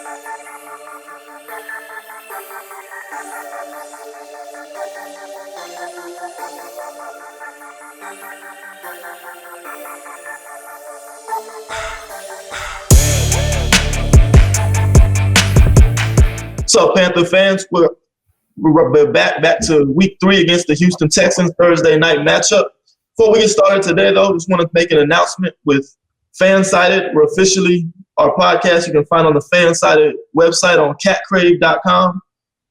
What's up, Panther fans? We're back to week 3 against the Houston Texans, Thursday night matchup. Before we get started today, though, just want to make an announcement with Fansided. We're officially, our podcast you can find on the Fansided website on catcrave.com.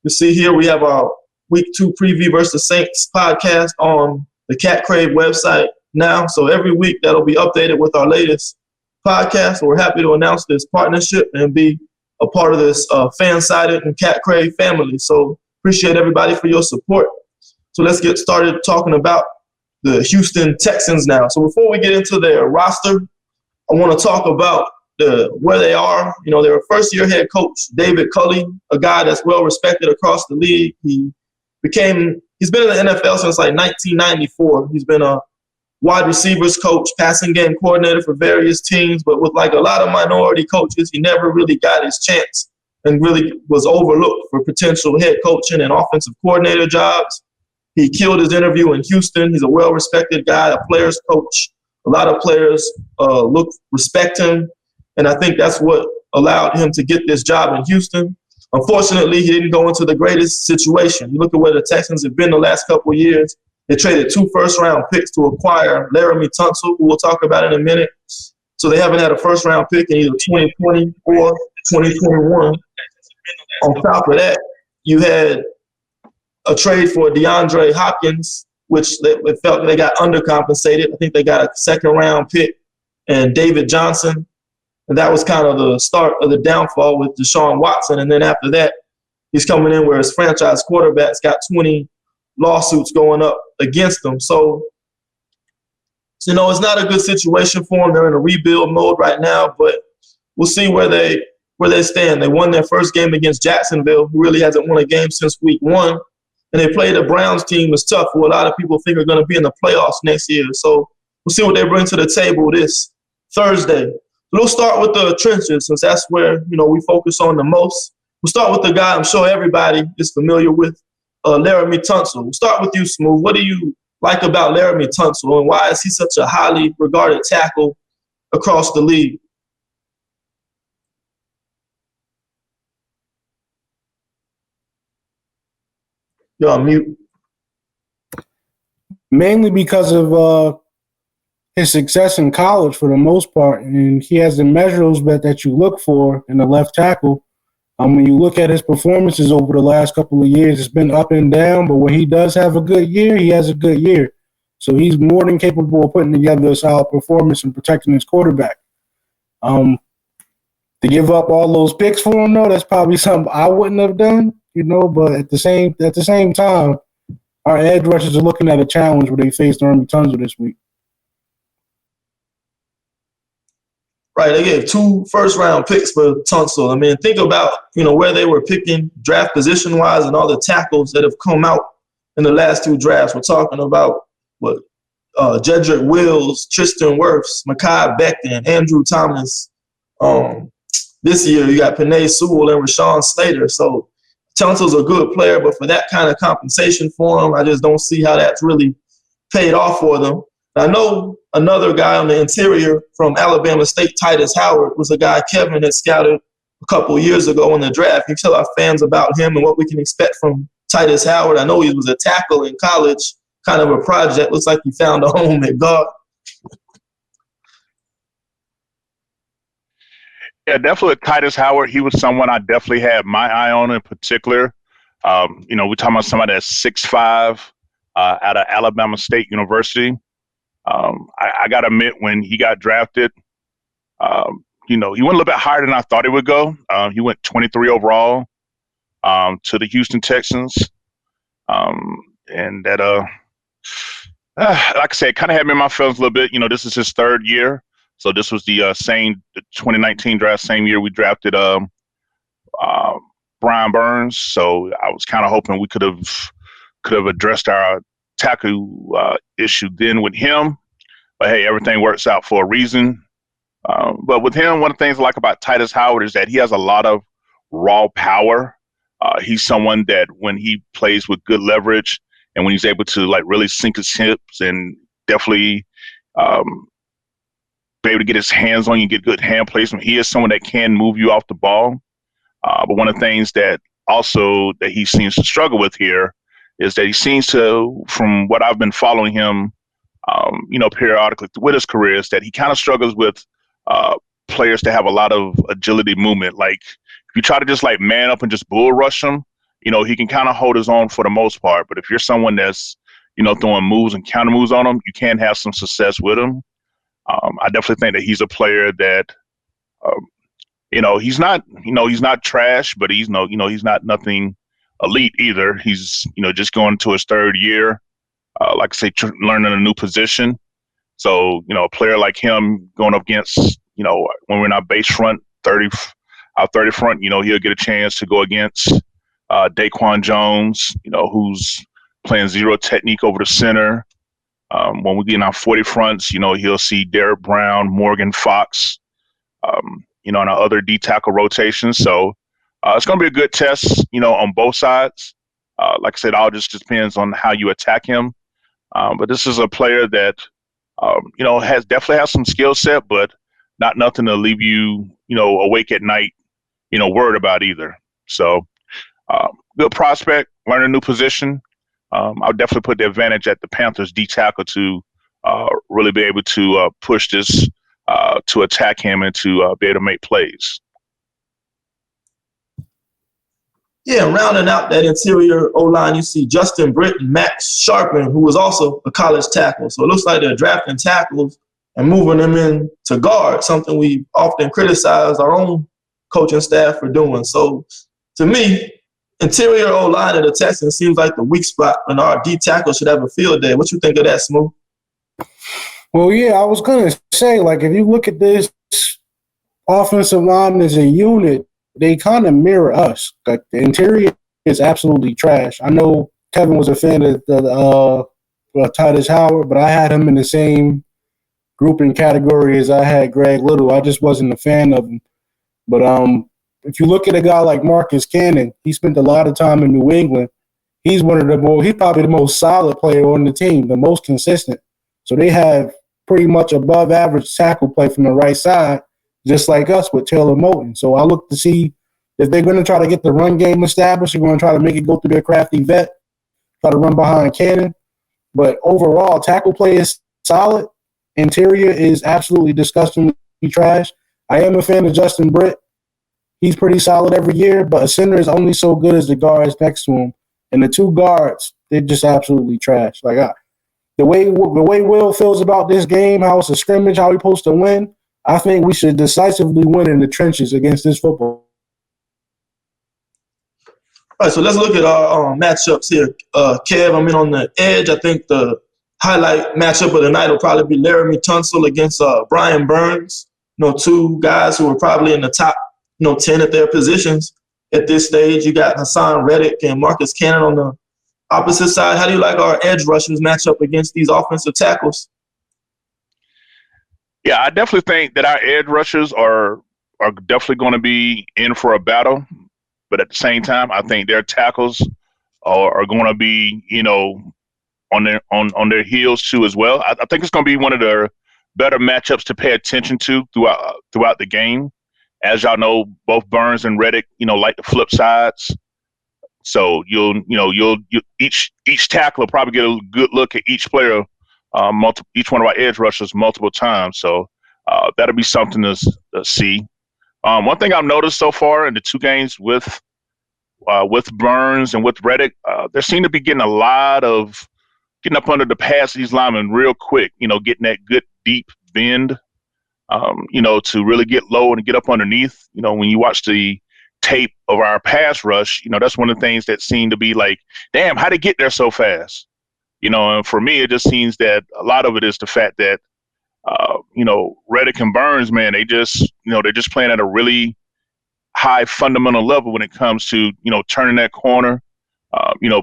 You see here we have our week 2 preview versus Saints podcast on the Cat Crave website now. So every week that'll be updated with our latest podcast. We're happy to announce this partnership and be a part of this Fansided and Cat Crave family. So appreciate everybody for your support. So let's get started talking about the Houston Texans now. So before we get into their roster, I want to talk about where they are. You know, they're a first-year head coach, David Culley, a guy that's well-respected across the league. He's been in the NFL since like 1994. He's been a wide receivers coach, passing game coordinator for various teams, but with like a lot of minority coaches, he never really got his chance and really was overlooked for potential head coaching and offensive coordinator jobs. He killed his interview in Houston. He's a well-respected guy, a player's coach. A lot of players respect him, and I think that's what allowed him to get this job in Houston. Unfortunately, he didn't go into the greatest situation. You look at where the Texans have been the last couple of years. They traded 2 first-round picks to acquire Laramie Tunzel, who we'll talk about in a minute. So they haven't had a first-round pick in either 2020 or 2021. On top of that, you had a trade for DeAndre Hopkins, which they felt they got undercompensated. I think they got a second-round pick and David Johnson. And that was kind of the start of the downfall with Deshaun Watson. And then after that, he's coming in where his franchise quarterback's got 20 lawsuits going up against them. So, you know, it's not a good situation for them. They're in a rebuild mode right now, but we'll see where they stand. They won their first game against Jacksonville, who really hasn't won a game since week 1. And they played a Browns team that's tough, who a lot of people think are going to be in the playoffs next year. So we'll see what they bring to the table this Thursday. We'll start with the trenches, since that's where, you know, we focus on the most. We'll start with the guy I'm sure everybody is familiar with, Laramie Tunzel. We'll start with you, Smooth. What do you like about Laramie Tunzel, and why is he such a highly regarded tackle across the league? You're on mute. Mainly because of his success in college for the most part, and he has the measurables that you look for in the left tackle. When you look at his performances over the last couple of years, it's been up and down, but when he does have a good year, he has a good year. So he's more than capable of putting together a solid performance and protecting his quarterback. To give up all those picks for him, though, that's probably something I wouldn't have done, you know, but at the same time, our edge rushers are looking at a challenge where they faced Laramie Tunzel this week. Right, they gave 2 first-round picks for Tunzel. I mean, think about, you know, where they were picking draft position-wise and all the tackles that have come out in the last 2 drafts. We're talking about Jedrick Wills, Tristan Wirfs, Mekhi Becton, Andrew Thomas. This year you got Penei Sewell and Rashawn Slater. So Tunzel's a good player, but for that kind of compensation for him, I just don't see how that's really paid off for them. I know another guy on the interior from Alabama State, Titus Howard, was a guy Kevin had scouted a couple of years ago in the draft. Can you tell our fans about him and what we can expect from Titus Howard? I know he was a tackle in college, kind of a project. Looks like he found a home at guard. Yeah, definitely Titus Howard. He was someone I definitely had my eye on in particular. You know, we're talking about somebody that's 6'5", out of Alabama State University. I got to admit, when he got drafted, you know, he went a little bit higher than I thought he would go. He went 23 overall to the Houston Texans. And that, like I said, kind of had me in my feelings a little bit. You know, this is his 3rd year. So this was the 2019 draft, same year we drafted Brian Burns. So I was kind of hoping we could have addressed our tackle issue then with him. But hey, everything works out for a reason. But with him, one of the things I like about Titus Howard is that he has a lot of raw power. He's someone that when he plays with good leverage and when he's able to like really sink his hips and definitely be able to get his hands on you, get good hand placement, he is someone that can move you off the ball. But one of the things that also that he seems to struggle with here is that he seems to, from what I've been following him, periodically with his career, is that he kind of struggles with players that have a lot of agility movement. Like if you try to just like man up and just bull rush him, he can kind of hold his own for the most part. But if you're someone that's, throwing moves and counter moves on him, you can have some success with him. I definitely think that he's a player that, he's not trash, but he's not nothing elite either. He's, just going to his third year, like I say, learning a new position. So, a player like him going up against, when we're in our base front, our 30 front, he'll get a chance to go against Daquan Jones, who's playing zero technique over the center. When we get in our 40 fronts, he'll see Derek Brown, Morgan Fox, in our other D tackle rotations. So it's going to be a good test, on both sides. Like I said, all just depends on how you attack him. But this is a player that, definitely has some skill set, but not nothing to leave you, awake at night, worried about either. So good prospect, learn a new position. I'll definitely put the advantage at the Panthers D tackle to really be able to push this to attack him and to be able to make plays. Yeah, rounding out that interior O-line, you see Justin Britt and Max Sharpen, who was also a college tackle. So it looks like they're drafting tackles and moving them in to guard, something we often criticize our own coaching staff for doing. So to me, interior O-line of the Texans seems like the weak spot, and our D tackle should have a field day. What you think of that, Smooth? Well, yeah, I was going to say, like, if you look at this offensive line as a unit, they kind of mirror us. Like, the interior is absolutely trash. I know Kevin was a fan of the Titus Howard, but I had him in the same grouping category as I had Greg Little. I just wasn't a fan of him. But if you look at a guy like Marcus Cannon, he spent a lot of time in New England. He's probably the most solid player on the team, the most consistent. So they have pretty much above average tackle play from the right side, just like us with Taylor Moton. So I look to see if they're going to try to get the run game established. They're going to try to make it go through their crafty vet, try to run behind Cannon. But overall, tackle play is solid. Interior is absolutely disgustingly trash. I am a fan of Justin Britt. He's pretty solid every year, but a center is only so good as the guards next to him. And the two guards, they're just absolutely trash. Like the way Will feels about this game, how it's a scrimmage, how we're supposed to win, I think we should decisively win in the trenches against this football. All right, so let's look at our matchups here. Kev, on the edge. I think the highlight matchup of the night will probably be Laramie Tunzel against Brian Burns. Two guys who are probably in the top 10 at their positions at this stage. You got Hassan Reddick and Marcus Cannon on the opposite side. How do you like our edge rushers match up against these offensive tackles? Yeah, I definitely think that our edge rushers are definitely going to be in for a battle. But at the same time, I think their tackles are going to be, on their heels too as well. I think it's going to be one of the better matchups to pay attention to throughout the game. As y'all know, both Burns and Reddick, like the flip sides. So each tackle will probably get a good look at each player, each one of our edge rushers multiple times. So that'll be something to see. One thing I've noticed so far in the two games with Burns and with Reddick, they seem to be getting a lot of getting up under the pass of these linemen real quick. Getting that good deep bend. To really get low and get up underneath. When you watch the tape of our pass rush, that's one of the things that seem to be like, damn, how'd it get there so fast? And for me, it just seems that a lot of it is the fact that, Reddick and Burns, man, they're just playing at a really high fundamental level when it comes to, turning that corner,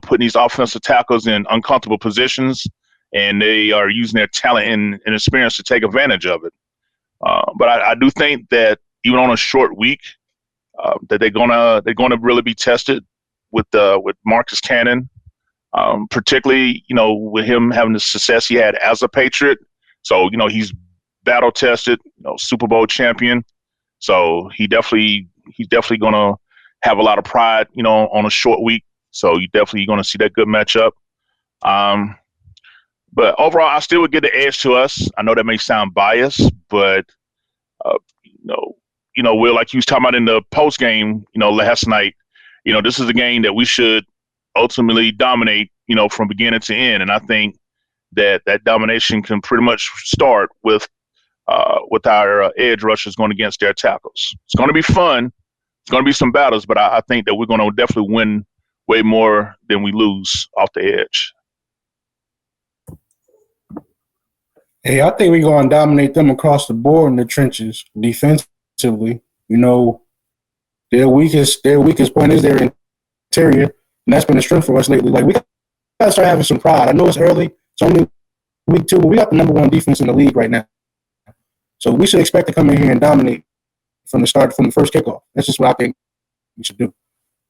putting these offensive tackles in uncomfortable positions, and they are using their talent and experience to take advantage of it. But I do think that even on a short week, that they're gonna really be tested with Marcus Cannon, particularly with him having the success he had as a Patriot. So he's battle tested, Super Bowl champion. So he's definitely gonna have a lot of pride, on a short week. So you're definitely gonna see that good matchup. But overall, I still would get the edge to us. I know that may sound biased, but Will, like you was talking about in the post game, last night, this is a game that we should ultimately dominate, from beginning to end. And I think that domination can pretty much start with our edge rushers going against their tackles. It's going to be fun. It's going to be some battles, but I think that we're going to definitely win way more than we lose off the edge. Hey, I think we're going to dominate them across the board in the trenches defensively. Their weakest point is their interior, and that's been a strength for us lately. Like, we got to start having some pride. I know it's early. It's only week 2, but we got the number 1 defense in the league right now. So we should expect to come in here and dominate from the first kickoff. That's just what I think we should do.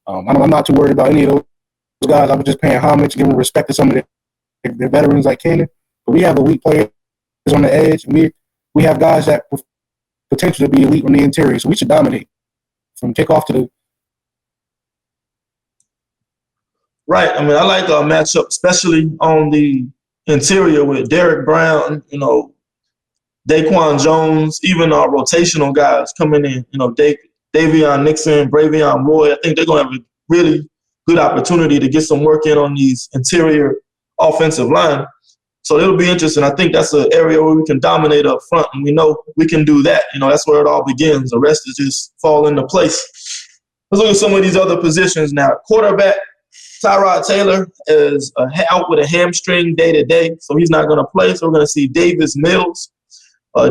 I'm not too worried about any of those guys. I'm just paying homage, giving respect to some of the veterans like Cannon. But we have elite players on the edge. We have guys that potential to be elite on the interior, so we should dominate from kickoff to the. Right. I mean, I like our matchup, especially on the interior with Derek Brown, Daquan Jones, even our rotational guys coming in, Davion Nixon, Bravion Roy. I think they're going to have a really good opportunity to get some work in on these interior offensive line. So it'll be interesting. I think that's an area where we can dominate up front, and we know we can do that. That's where it all begins. The rest is just fall into place. Let's look at some of these other positions now. Quarterback, Tyrod Taylor is out with a hamstring day-to-day, so he's not going to play. So we're going to see Davis Mills.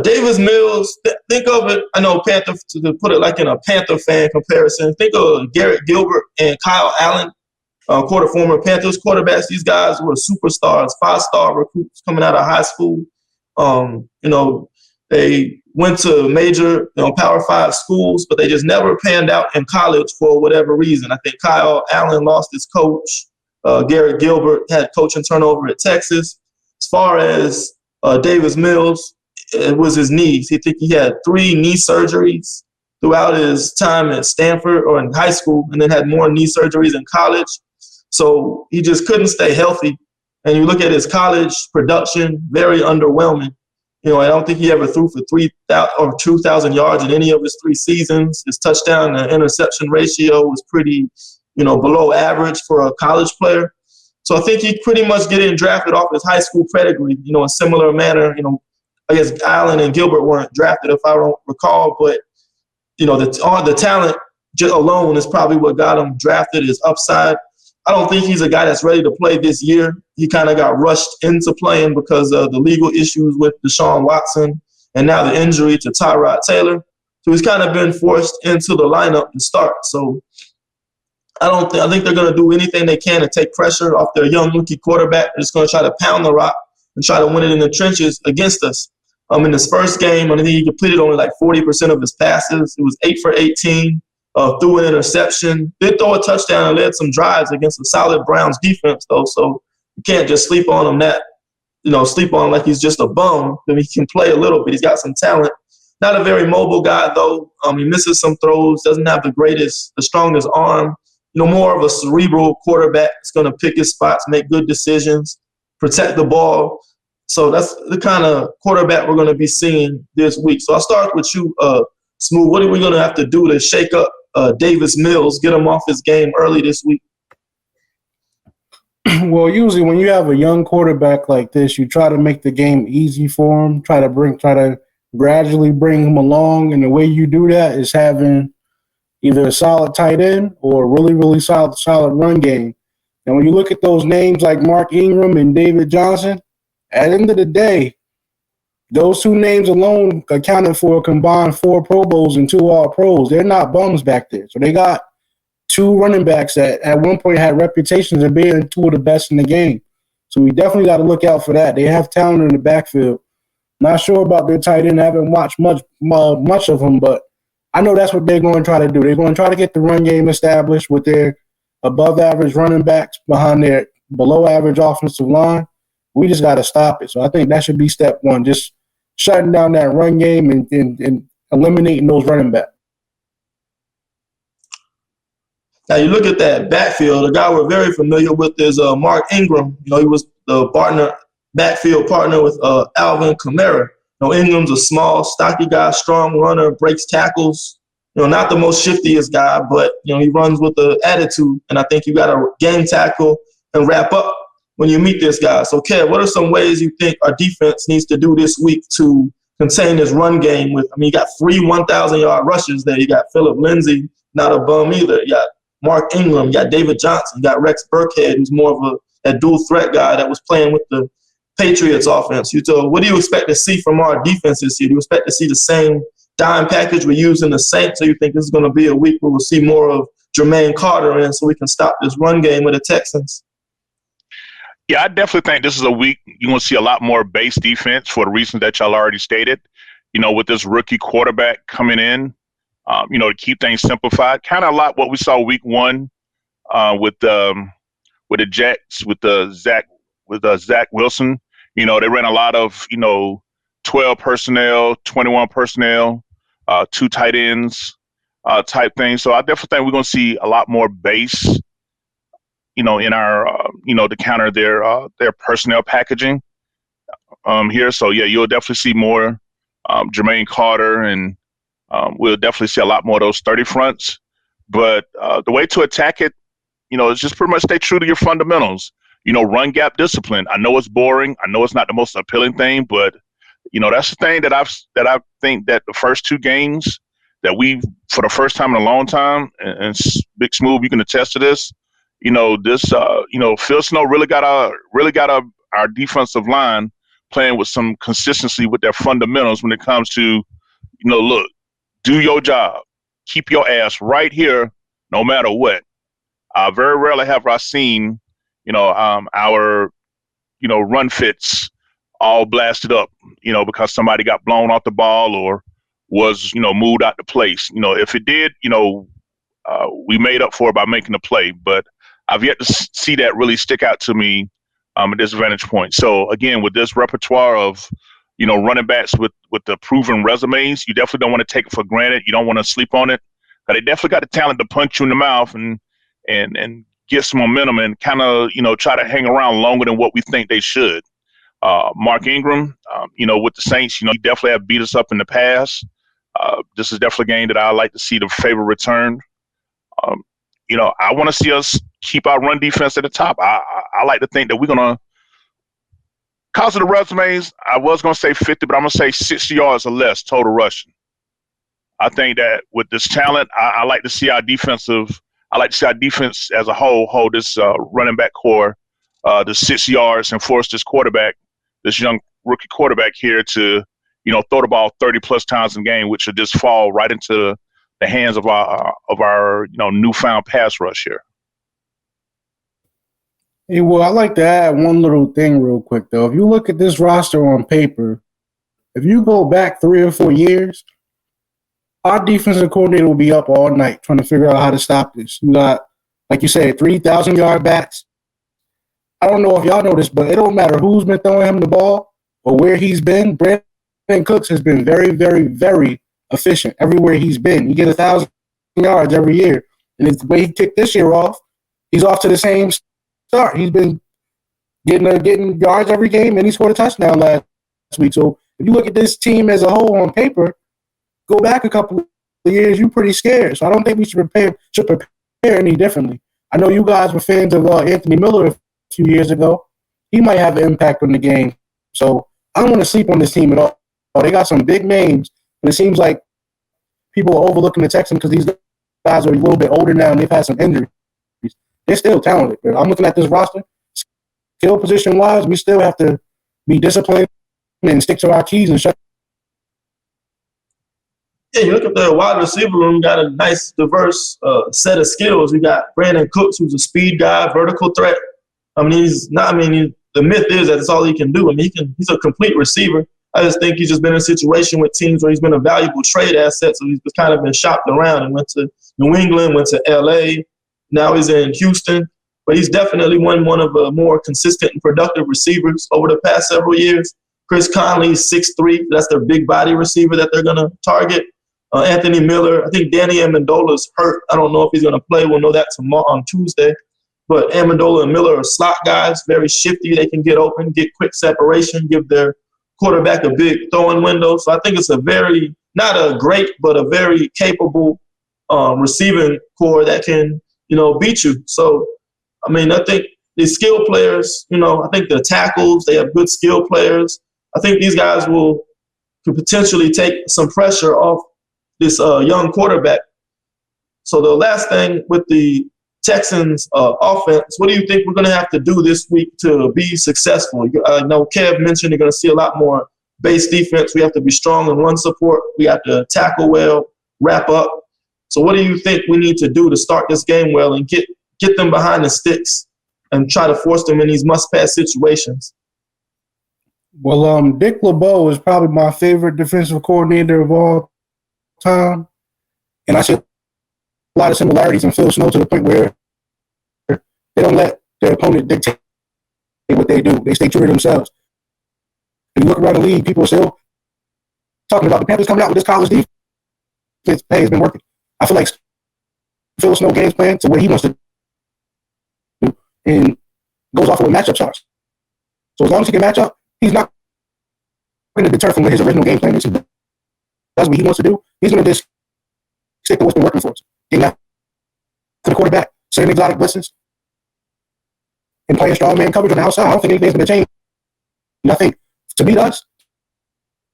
Davis Mills, think of it, I know Panther, to put it like in a Panther fan comparison, think of Garrett Gilbert and Kyle Allen. Former Panthers quarterbacks. These guys were superstars, 5-star recruits coming out of high school. They went to major, Power 5 schools, but they just never panned out in college for whatever reason. I think Kyle Allen lost his coach. Garrett Gilbert had coaching turnover at Texas. As far as Davis Mills, it was his knees. He had 3 knee surgeries throughout his time at Stanford or in high school, and then had more knee surgeries in college. So he just couldn't stay healthy. And you look at his college production, very underwhelming. I don't think he ever threw for 3,000 or 2,000 yards in any of his 3 seasons. His touchdown to interception ratio was pretty, below average for a college player. So I think he pretty much getting drafted off his high school pedigree, in a similar manner. I guess Allen and Gilbert weren't drafted, if I don't recall, but, the talent alone is probably what got him drafted, his upside. I don't think he's a guy that's ready to play this year. He kind of got rushed into playing because of the legal issues with Deshaun Watson and now the injury to Tyrod Taylor. So he's kind of been forced into the lineup to start. So I think they're going to do anything they can to take pressure off their young rookie quarterback. They're just going to try to pound the rock and try to win it in the trenches against us. In his first game, I think he completed only like 40% of his passes. It was 8 for 18. Threw an interception, did throw a touchdown and led some drives against a solid Browns defense, though. So you can't just sleep on him sleep on him like he's just a bum. I mean, he can play a little bit. He's got some talent. Not a very mobile guy, though. He misses some throws, doesn't have the strongest arm. More of a cerebral quarterback. He's going to pick his spots, make good decisions, protect the ball. So that's the kind of quarterback we're going to be seeing this week. So I'll start with you, Smooth. What are we going to have to do to shake up Davis Mills, get him off his game early this week? Well, usually when you have a young quarterback like this, you try to make the game easy for him, try to gradually bring him along. And the way you do that is having either a solid tight end or a really, really solid run game. And when you look at those names like Mark Ingram and David Johnson, at the end of the day, those 2 names alone accounted for a combined 4 Pro Bowls and 2 All-Pros. They're not bums back there. So they got 2 running backs that at one point had reputations of being 2 of the best in the game. So we definitely got to look out for that. They have talent in the backfield. Not sure about their tight end. I haven't watched much of them, but I know that's what they're going to try to do. They're going to try to get the run game established with their above-average running backs behind their below-average offensive line. We just got to stop it. So I think that should be step one, just shutting down that run game and eliminating those running backs. Now you look at that backfield. The guy we're very familiar with is Mark Ingram. You know, he was the backfield partner with Alvin Kamara. You know, Ingram's a small, stocky guy, strong runner, breaks tackles. You know, not the most shiftiest guy, but, you know, he runs with the attitude. And I think you got to game tackle and wrap up when you meet this guy. So, Kev, what are some ways you think our defense needs to do this week to contain this run game with, I mean, you got 3 1,000-yard rushes there. You got Phillip Lindsay, not a bum either. You got Mark Ingram, you got David Johnson, you got Rex Burkhead, who's more of a dual threat guy that was playing with the Patriots offense. What do you expect to see from our defense this year? Do you expect to see the same dime package we use in the Saints, or you think this is going to be a week where we'll see more of Jermaine Carter in so we can stop this run game with the Texans? Yeah, I definitely think this is a week you want to see a lot more base defense for the reasons that y'all already stated. You know, with this rookie quarterback coming in, you know, to keep things simplified, kind of a lot what we saw week one with the Jets with Zach Wilson. You know, they ran a lot of, you know, 12 personnel, 21 personnel, 2 tight ends type thing. So I definitely think we're going to see a lot more base, you know, in our, you know, to counter their personnel packaging here. So, yeah, you'll definitely see more Jermaine Carter, and we'll definitely see a lot more of those 30 fronts. But the way to attack it, you know, is just pretty much stay true to your fundamentals. You know, run gap discipline. I know it's boring. I know it's not the most appealing thing, but you know, that's the thing that I think that the first 2 games that we, for the first time in a long time, and Big Smooth, you can attest to this. You know, this, you know, Phil Snow really got our defensive line playing with some consistency with their fundamentals when it comes to, you know, look, do your job, keep your ass right here, no matter what. Very rarely have I seen, you know, our, you know, run fits all blasted up, you know, because somebody got blown off the ball or was, you know, moved out the place. You know, if it did, you know, we made up for it by making a play, but I've yet to see that really stick out to me at this vantage point. So again, with this repertoire of, you know, running backs with the proven resumes, you definitely don't want to take it for granted. You don't want to sleep on it. But they definitely got the talent to punch you in the mouth and get some momentum and kind of, you know, try to hang around longer than what we think they should. Mark Ingram, you know, with the Saints, you know, he definitely have beat us up in the past. This is definitely a game that I like to see the favor return. You know, I want to see us keep our run defense at the top. I like to think that we're going to, because of the resumes, I was going to say 50, but I'm going to say 60 yards or less total rushing. I think that with this talent, I like to see our defense as a whole hold this running back core the 6 yards and force this young rookie quarterback here to, you know, throw the ball 30 plus times in game, which would just fall right into the hands of our you know, newfound pass rush here. Hey, well, I'd like to add one little thing real quick, though. If you look at this roster on paper, if you go back 3 or 4 years, our defensive coordinator will be up all night trying to figure out how to stop this. You got, like you said, 3,000-yard backs. I don't know if y'all know this, but it don't matter who's been throwing him the ball or where he's been. Brandon Cooks has been very, very, very efficient everywhere he's been. He gets 1,000 yards every year. And it's the way he kicked this year off, he's off to the same start. He's been getting yards every game, and he scored a touchdown last week. So if you look at this team as a whole on paper, go back a couple of years, you're pretty scared. So I don't think we should prepare any differently. I know you guys were fans of Anthony Miller a few years ago. He might have an impact on the game. So I don't want to sleep on this team at all. They got some big names, and it seems like people are overlooking the Texans because these guys are a little bit older now and they've had some injuries. They're still talented. I'm looking at this roster. Skill position-wise, we still have to be disciplined and stick to our keys and shut. Yeah, you look at the wide receiver room, got a nice, diverse set of skills. You got Brandon Cooks, who's a speed guy, vertical threat. I mean, the myth is that it's all he can do. I mean, he's a complete receiver. I just think he's just been in a situation with teams where he's been a valuable trade asset. So he's kind of been shopped around and went to New England, went to LA. Now he's in Houston. But he's definitely one of the more consistent and productive receivers over the past several years. Chris Conley's 6'3". That's their big body receiver that they're going to target. Anthony Miller. I think Danny Amendola's hurt. I don't know if he's going to play. We'll know that tomorrow on Tuesday. But Amendola and Miller are slot guys, very shifty. They can get open, get quick separation, give their quarterback a big throwing window. So I think it's a very, not a great, but a very capable receiving core that can, beat you. So, I mean, I think the skill players, I think the tackles, they have good skill players. I think these guys could potentially take some pressure off this young quarterback. So the last thing with the Texans offense, what do you think we're going to have to do this week to be successful? I know Kev mentioned you're going to see a lot more base defense. We have to be strong in run support. We have to tackle well, wrap up. So what do you think we need to do to start this game well and get them behind the sticks and try to force them in these must-pass situations? Well, Dick LeBeau is probably my favorite defensive coordinator of all time. And I see a lot of similarities in Phil Snow to the point where they don't let their opponent dictate what they do. They stay true to themselves. If you look around the league, people are still talking about the Panthers coming out with this college defense. Hey, it's been working. I feel like Phil Snow games plan to what he wants to do and goes off of what matchups are. So as long as he can match up, he's not going to deter from what his original game plan is. He does what he wants to do. He's going to just stick to what's been working for us. Getting out to the quarterback, setting exotic blitzes, and playing strong man coverage on the outside. I don't think anything's going to change. Nothing. To beat us,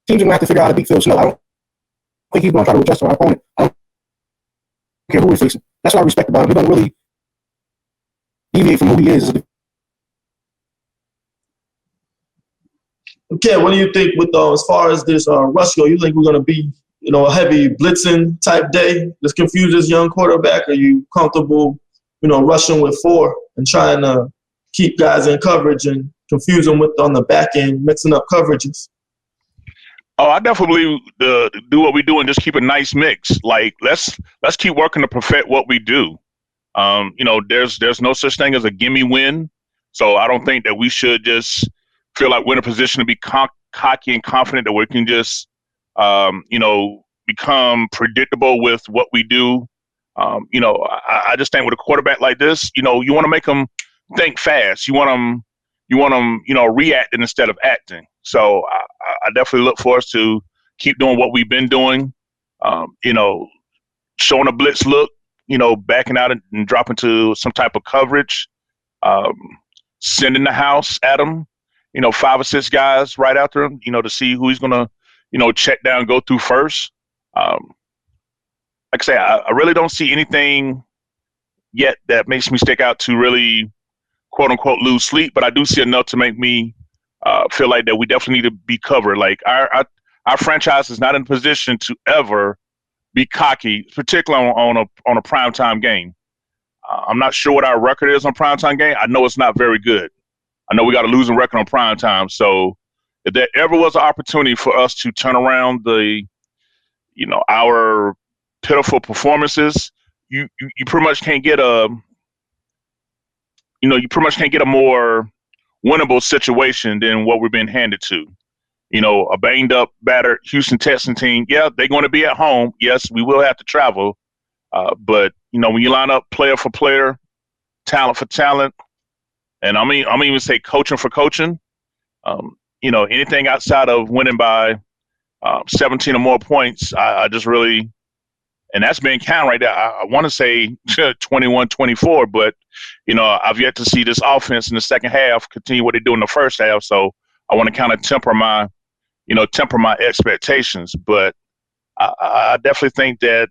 teams are going to have to figure out how to beat Phil Snow. I don't think he's going to try to adjust to our opponent. I don't care who we're facing. That's what I respect about him. He doesn't really deviate from who he is. Okay, what do you think with as far as this rush go? You think we're going to be, a heavy blitzing type day? Just confuse this young quarterback? Are you comfortable, rushing with 4 and trying to keep guys in coverage and confuse them with on the back end, mixing up coverages? Oh, I definitely do what we do and just keep a nice mix. Like let's keep working to perfect what we do. There's no such thing as a gimme win. So I don't think that we should just feel like we're in a position to be cocky and confident that we can just, become predictable with what we do. I just think with a quarterback like this, you want to make them think fast. You want them, reacting instead of acting. So I definitely look for us to keep doing what we've been doing. Showing a blitz look, backing out and dropping to some type of coverage, sending the house at them. 5 or 6 guys right after him, to see who he's going to, check down, go through first. Like I say, I really don't see anything yet that makes me stick out to really, quote unquote, lose sleep. But I do see enough to make me feel like that we definitely need to be covered. Like our franchise is not in a position to ever be cocky, particularly on a primetime game. I'm not sure what our record is on primetime game. I know it's not very good. I know we got a losing record on prime time. So if there ever was an opportunity for us to turn around our pitiful performances, you pretty much can't get a more winnable situation than what we've been handed to. A banged up, battered Houston Texan team. Yeah, they're going to be at home. Yes, we will have to travel. But when you line up player for player, talent for talent, and I'm even say coaching for coaching. Anything outside of winning by 17 or more points, I just really, and that's been counted right there. I want to say 21-24, but I've yet to see this offense in the second half continue what they do in the first half. So I want to kind of temper my expectations. But I definitely think that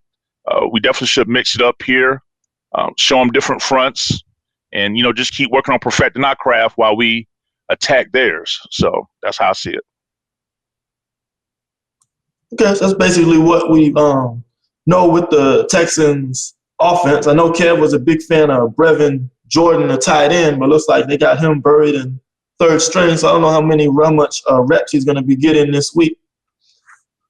we definitely should mix it up here, show them different fronts. And, just keep working on perfecting our craft while we attack theirs. So that's how I see it. Okay, so that's basically what we know with the Texans offense. I know Kev was a big fan of Brevin Jordan, the tight end, but looks like they got him buried in third string, so I don't know how much reps he's going to be getting this week.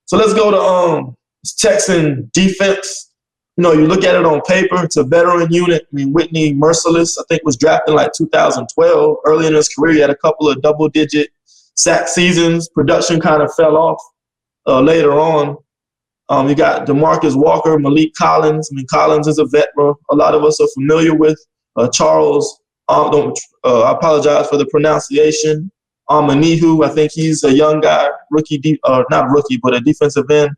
So let's go to Texan defense. You know, you look at it on paper, it's a veteran unit. I mean, Whitney Merciless, I think, was drafted in like 2012. Early in his career, he had a couple of double-digit sack seasons. Production kind of fell off later on. You got DeMarcus Walker, Malik Collins. I mean, Collins is a veteran a lot of us are familiar with. Charles, I apologize for the pronunciation. Amanihu, I think he's a young guy, not rookie, but a defensive end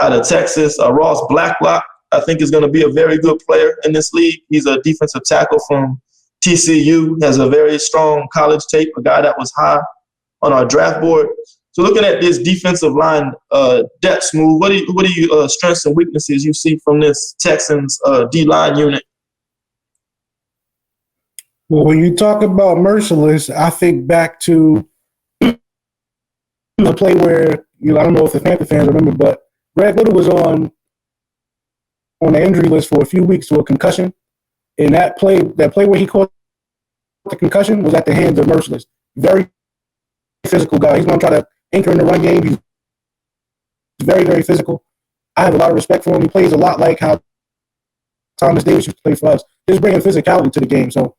out of Texas. Ross Blacklock, I think, is going to be a very good player in this league. He's a defensive tackle from TCU, has a very strong college tape, a guy that was high on our draft board. So looking at this defensive line depth, Smooth, what are you strengths and weaknesses you see from this Texans D-line unit? Well, when you talk about Merciless, I think back to the play where, I don't know if the Panther fans remember, but Greg Little was on the injury list for a few weeks to a concussion. And that play where he caught the concussion was at the hands of Merciless. Very physical guy. He's going to try to anchor in the run game. He's very, very physical. I have a lot of respect for him. He plays a lot like how Thomas Davis used to play for us. Just bringing physicality to the game. So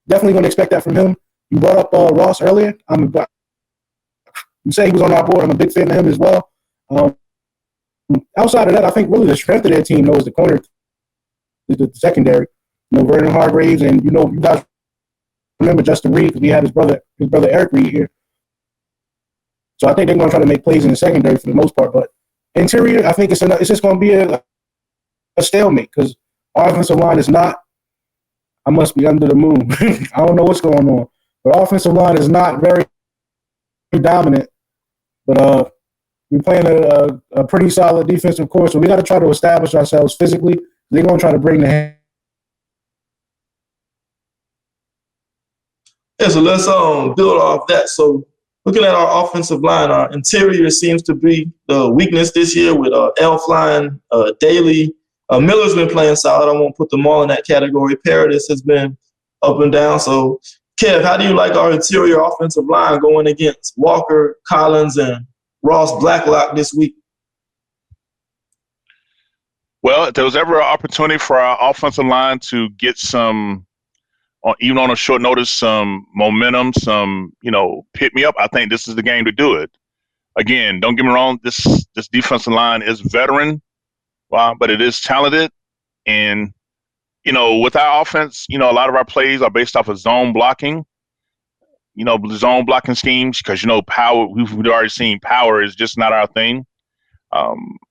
definitely going to expect that from him. You brought up Ross earlier. You say he was on our board. I'm a big fan of him as well. Outside of that, I think really the strength of their team knows the corner, the secondary. Vernon Hargraves, and you guys remember Justin Reed because we had his brother Eric Reed here. So I think they're going to try to make plays in the secondary for the most part. But interior, I think it's just going to be a stalemate because our offensive line is not. I must be under the moon. I don't know what's going on. The offensive line is not very dominant, but we're playing a pretty solid defensive course, so we got to try to establish ourselves physically. They're going to try to bring the. Yeah, so let's build off that. So looking at our offensive line, our interior seems to be the weakness this year with Elfline, Daly. Miller's been playing solid. I won't put them all in that category. Paradis has been up and down. So, Kev, how do you like our interior offensive line going against Walker, Collins, and Ross Blacklock this week? Well, if there was ever an opportunity for our offensive line to get some, even on a short notice, some momentum, some, pick me up, I think this is the game to do it. Again, don't get me wrong, this defensive line is veteran, but it is talented. And, with our offense, a lot of our plays are based off of zone blocking, zone blocking schemes, because, power, we've already seen power is just not our thing.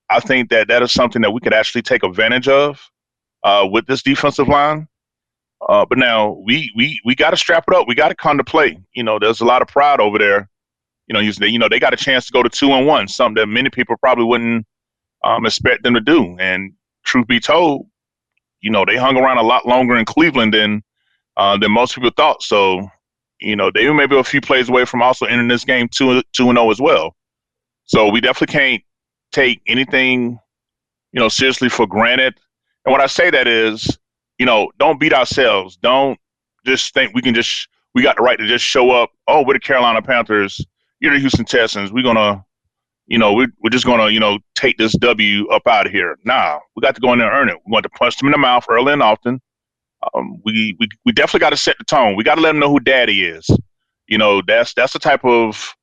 I think that is something that we could actually take advantage of with this defensive line. But now we got to strap it up. We got to come to play. There's a lot of pride over there. They got a chance to go to 2-1, something that many people probably wouldn't expect them to do. And truth be told, they hung around a lot longer in Cleveland than most people thought. So, they may be a few plays away from also entering this game 2-0 as well. So we definitely can't take anything, seriously for granted. And what I say that is, don't beat ourselves. Don't just think we got the right to just show up. Oh, we're the Carolina Panthers. You're the Houston Texans. We're gonna, we're just gonna, take this W up out of here. Nah, we got to go in there and earn it. We want to punch them in the mouth early and often. We definitely got to set the tone. We got to let them know who Daddy is. That's the type of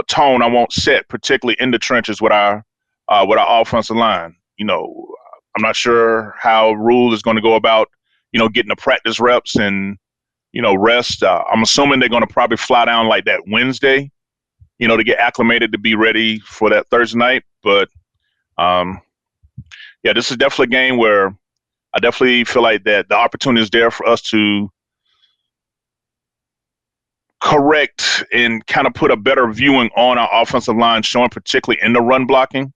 tone I want set, particularly in the trenches with our offensive line. I'm not sure how Rule is going to go about, getting the practice reps and, rest. I'm assuming they're going to probably fly down like that Wednesday, to get acclimated to be ready for that Thursday night. But, this is definitely a game where I definitely feel like that the opportunity is there for us to correct and kind of put a better viewing on our offensive line, showing particularly in the run blocking.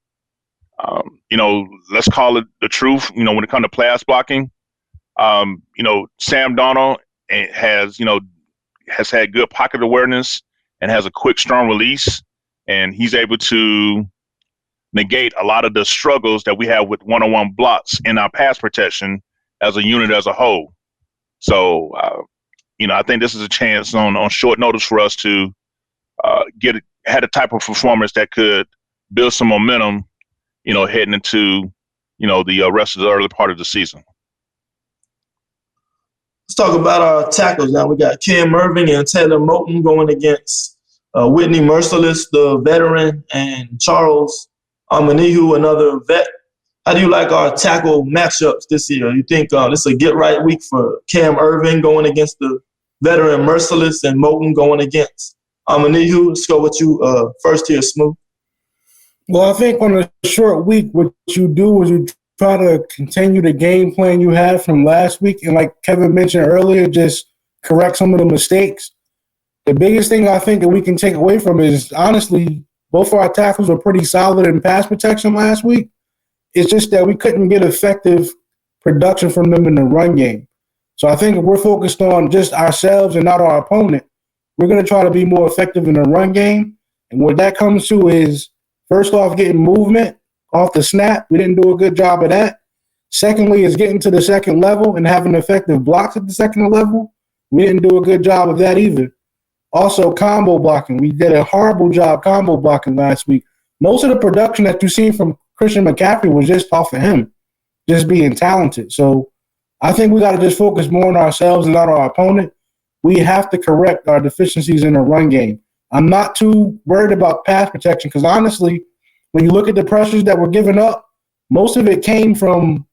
Let's call it the truth. When it comes to pass blocking, Sam Darnold has had good pocket awareness and has a quick, strong release, and he's able to negate a lot of the struggles that we have with one-on-one blocks in our pass protection as a unit as a whole. So I think this is a chance on short notice for us to had a type of performance that could build some momentum, heading into, the rest of the early part of the season. Let's talk about our tackles now. We got Cam Irving and Taylor Moton going against Whitney Merciless, the veteran, and Charles Amanihu, another vet. How do you like our tackle matchups this year? You think this is a get-right week for Cam Irving going against the veteran Merciless and Moton going against Amanihu? Let's go with you first here, Smooth. Well, I think on a short week, what you do is you try to continue the game plan you had from last week. And like Kevin mentioned earlier, just correct some of the mistakes. The biggest thing I think that we can take away from it is, honestly, both of our tackles were pretty solid in pass protection last week. It's just that we couldn't get effective production from them in the run game. So I think if we're focused on just ourselves and not our opponent, we're going to try to be more effective in the run game. And what that comes to is, first off, getting movement off the snap. We didn't do a good job of that. Secondly, is getting to the second level and having effective blocks at the second level. We didn't do a good job of that either. Also, combo blocking. We did a horrible job combo blocking last week. Most of the production that you've seen from Christian McCaffrey was just off of him, just being talented. So I think we got to just focus more on ourselves and not our opponent. We have to correct our deficiencies in the run game. I'm not too worried about pass protection because, honestly, when you look at the pressures that were given up, most of it came from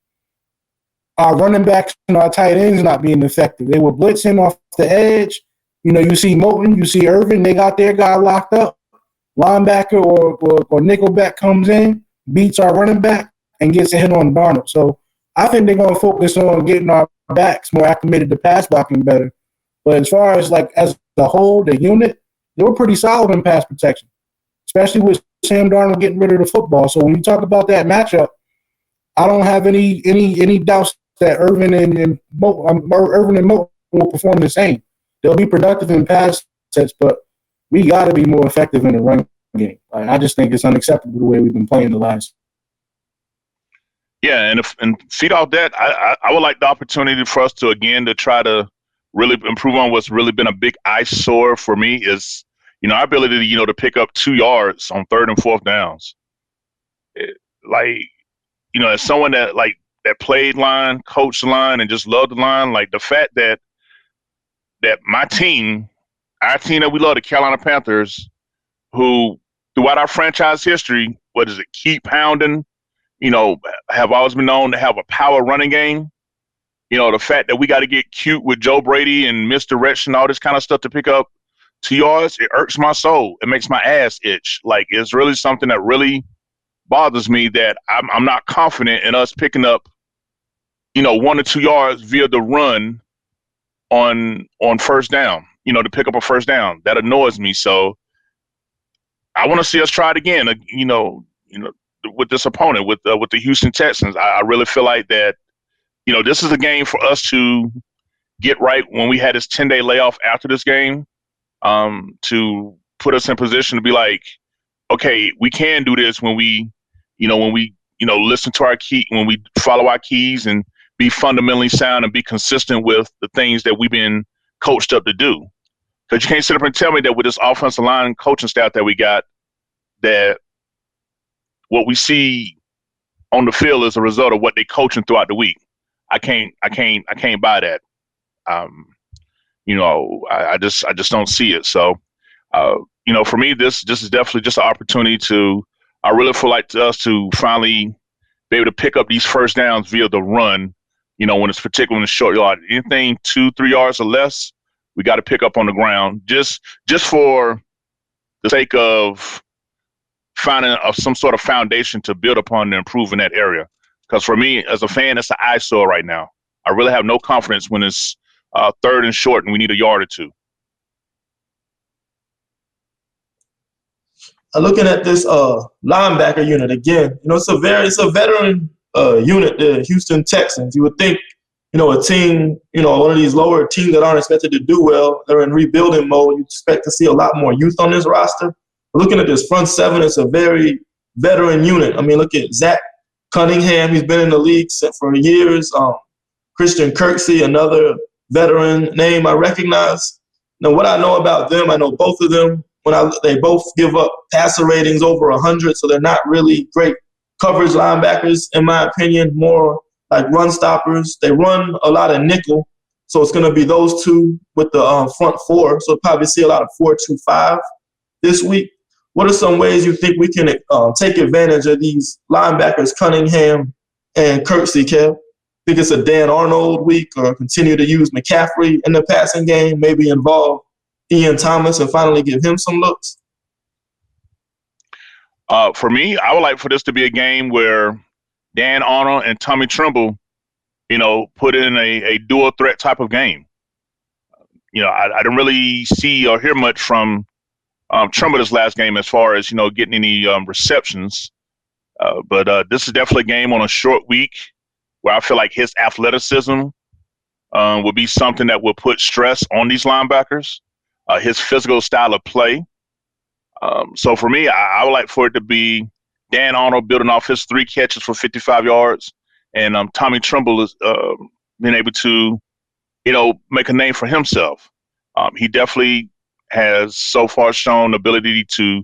our running backs and our tight ends not being effective. They were blitzing off the edge. You see Moton, you see Irvin, they got their guy locked up. Linebacker or nickelback comes in, beats our running back, and gets a hit on Darnold. So I think they're going to focus on getting our backs more acclimated to pass blocking better. But as far as as the whole, the unit, they were pretty solid in pass protection, especially with Sam Darnold getting rid of the football. So when you talk about that matchup, I don't have any doubts that Irvin and Moton will perform the same. They'll be productive in pass sets, but we got to be more effective in the run game. I just think it's unacceptable the way we've been playing the last. Yeah, and feed off that, I would like the opportunity for us to try to really improve on what's really been a big eyesore for me is, our ability to, to pick up 2 yards on 3rd and 4th downs. As someone that played line, coached the line, and just loved the line, the fact that my team, our team that we love, the Carolina Panthers, who throughout our franchise history, keep pounding, have always been known to have a power running game. The fact that we got to get cute with Joe Brady and misdirection, all this kind of stuff to pick up 2 yards, it irks my soul. It makes my ass itch. It's really something that really bothers me that I'm not confident in us picking up, 1 or 2 yards via the run on first down, to pick up a first down. That annoys me. So I want to see us try it again, with this opponent, with the Houston Texans. I really feel like that, this is a game for us to get right when we had this 10-day layoff after this game, to put us in position to be like, okay, we can do this when we listen to our key, when we follow our keys and be fundamentally sound and be consistent with the things that we've been coached up to do. Because you can't sit up and tell me that with this offensive line coaching staff that we got, that what we see on the field is a result of what they coaching throughout the week. I can't buy that. I just don't see it. So, for me, this is definitely just an opportunity I really feel like us to finally be able to pick up these first downs via the run, when it's particularly in the short yard. Anything 2-3 yards or less, we got to pick up on the ground just for the sake of finding some sort of foundation to build upon to improve in that area. Because for me, as a fan, it's an eyesore right now. I really have no confidence when it's 3rd and short and we need a yard or 2. Looking at this linebacker unit again, it's a veteran unit, the Houston Texans. You would think, a team, one of these lower teams that aren't expected to do well, they're in rebuilding mode. You expect to see a lot more youth on this roster. But looking at this front seven, it's a very veteran unit. I mean, look at Zach Cunningham. He's been in the league for years. Christian Kirksey, another veteran name I recognize. Now, what I know about them, I know both of them. They both give up passer ratings over 100, so they're not really great coverage linebackers, in my opinion, more like run stoppers. They run a lot of nickel, so it's going to be those two with the front four. So we'll probably see a lot of 4-2-5 this week. What are some ways you think we can take advantage of these linebackers, Cunningham and Kirksey, Kev? Think it's a Dan Arnold week, or continue to use McCaffrey in the passing game, maybe involve Ian Thomas and finally give him some looks? For me, I would like for this to be a game where Dan Arnold and Tommy Tremble, put in a dual threat type of game. I didn't really see or hear much from Tremble this last game as far as, getting any receptions. But this is definitely a game on a short week where I feel like his athleticism will be something that will put stress on these linebackers, his physical style of play. So for me, I would like for it to be Dan Arnold building off his 3 catches for 55 yards, and Tommy Tremble is being able to, make a name for himself. He definitely has so far shown the ability to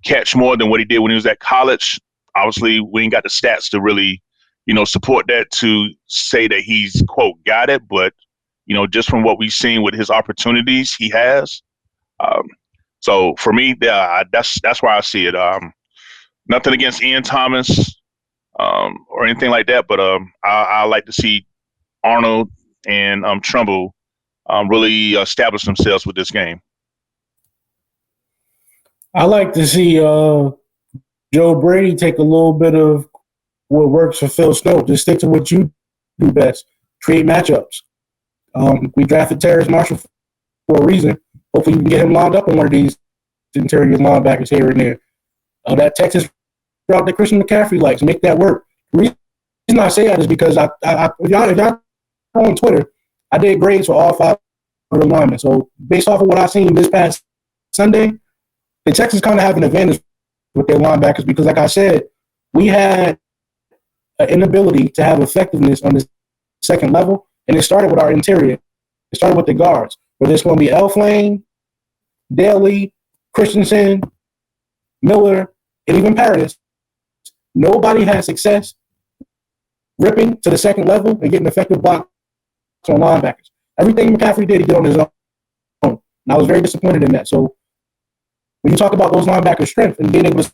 catch more than what he did when he was at college. Obviously, we ain't got the stats to really, support that to say that he's, quote, got it. But, just from what we've seen with his opportunities he has. So for me, that's why I see it. Nothing against Ian Thomas or anything like that, but I like to see Arnold and Trumbull really establish themselves with this game. I like to see Joe Brady take a little bit of what works for Phil Snow. Just stick to what you do best. Create matchups. We drafted Terrace Marshall for a reason. Hopefully you can get him lined up on one of these interior linebackers here and there. That Texas route that Christian McCaffrey likes, make that work. The reason I say that is because if y'all on Twitter, I did grades for all 5 of the linemen. So based off of what I've seen this past Sunday, the Texans kind of have an advantage with their linebackers because, like I said, we had an inability to have effectiveness on the second level, and it started with our interior. It started with the guards. Whether it's going to be Elflane, Daly, Christensen, Miller, and even Paradis, nobody had success ripping to the second level and getting effective blocks on linebackers. Everything McCaffrey did, he did on his own. And I was very disappointed in that. So when you talk about those linebackers' strength and being able to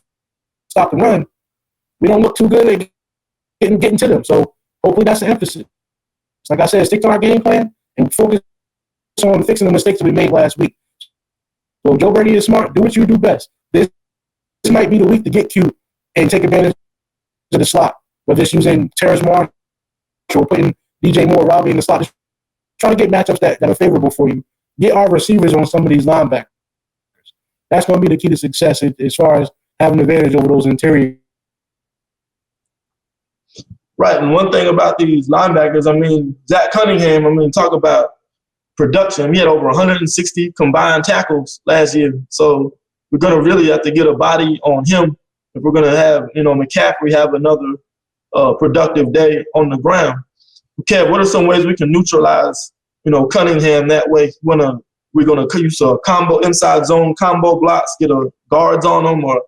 stop the run, we don't look too good at getting to them. So hopefully that's the emphasis. Like I said, stick to our game plan and focus on fixing the mistakes that we made last week. So if Joe Brady is smart, do what you do best. This might be the week to get cute and take advantage of the slot, whether it's using Terrace Marshall or putting DJ Moore, Robbie in the slot. Just try to get matchups that are favorable for you. Get our receivers on some of these linebackers. That's going to be the key to success as far as having an advantage over those interior. Right, and one thing about these linebackers, Zach Cunningham, talk about production. He had over 160 combined tackles last year. So we're going to really have to get a body on him if we're going to have, McCaffrey have another productive day on the ground. Kev, what are some ways we can neutralize, Cunningham that way? We're going to use a combo, inside zone combo blocks, get a guards on him or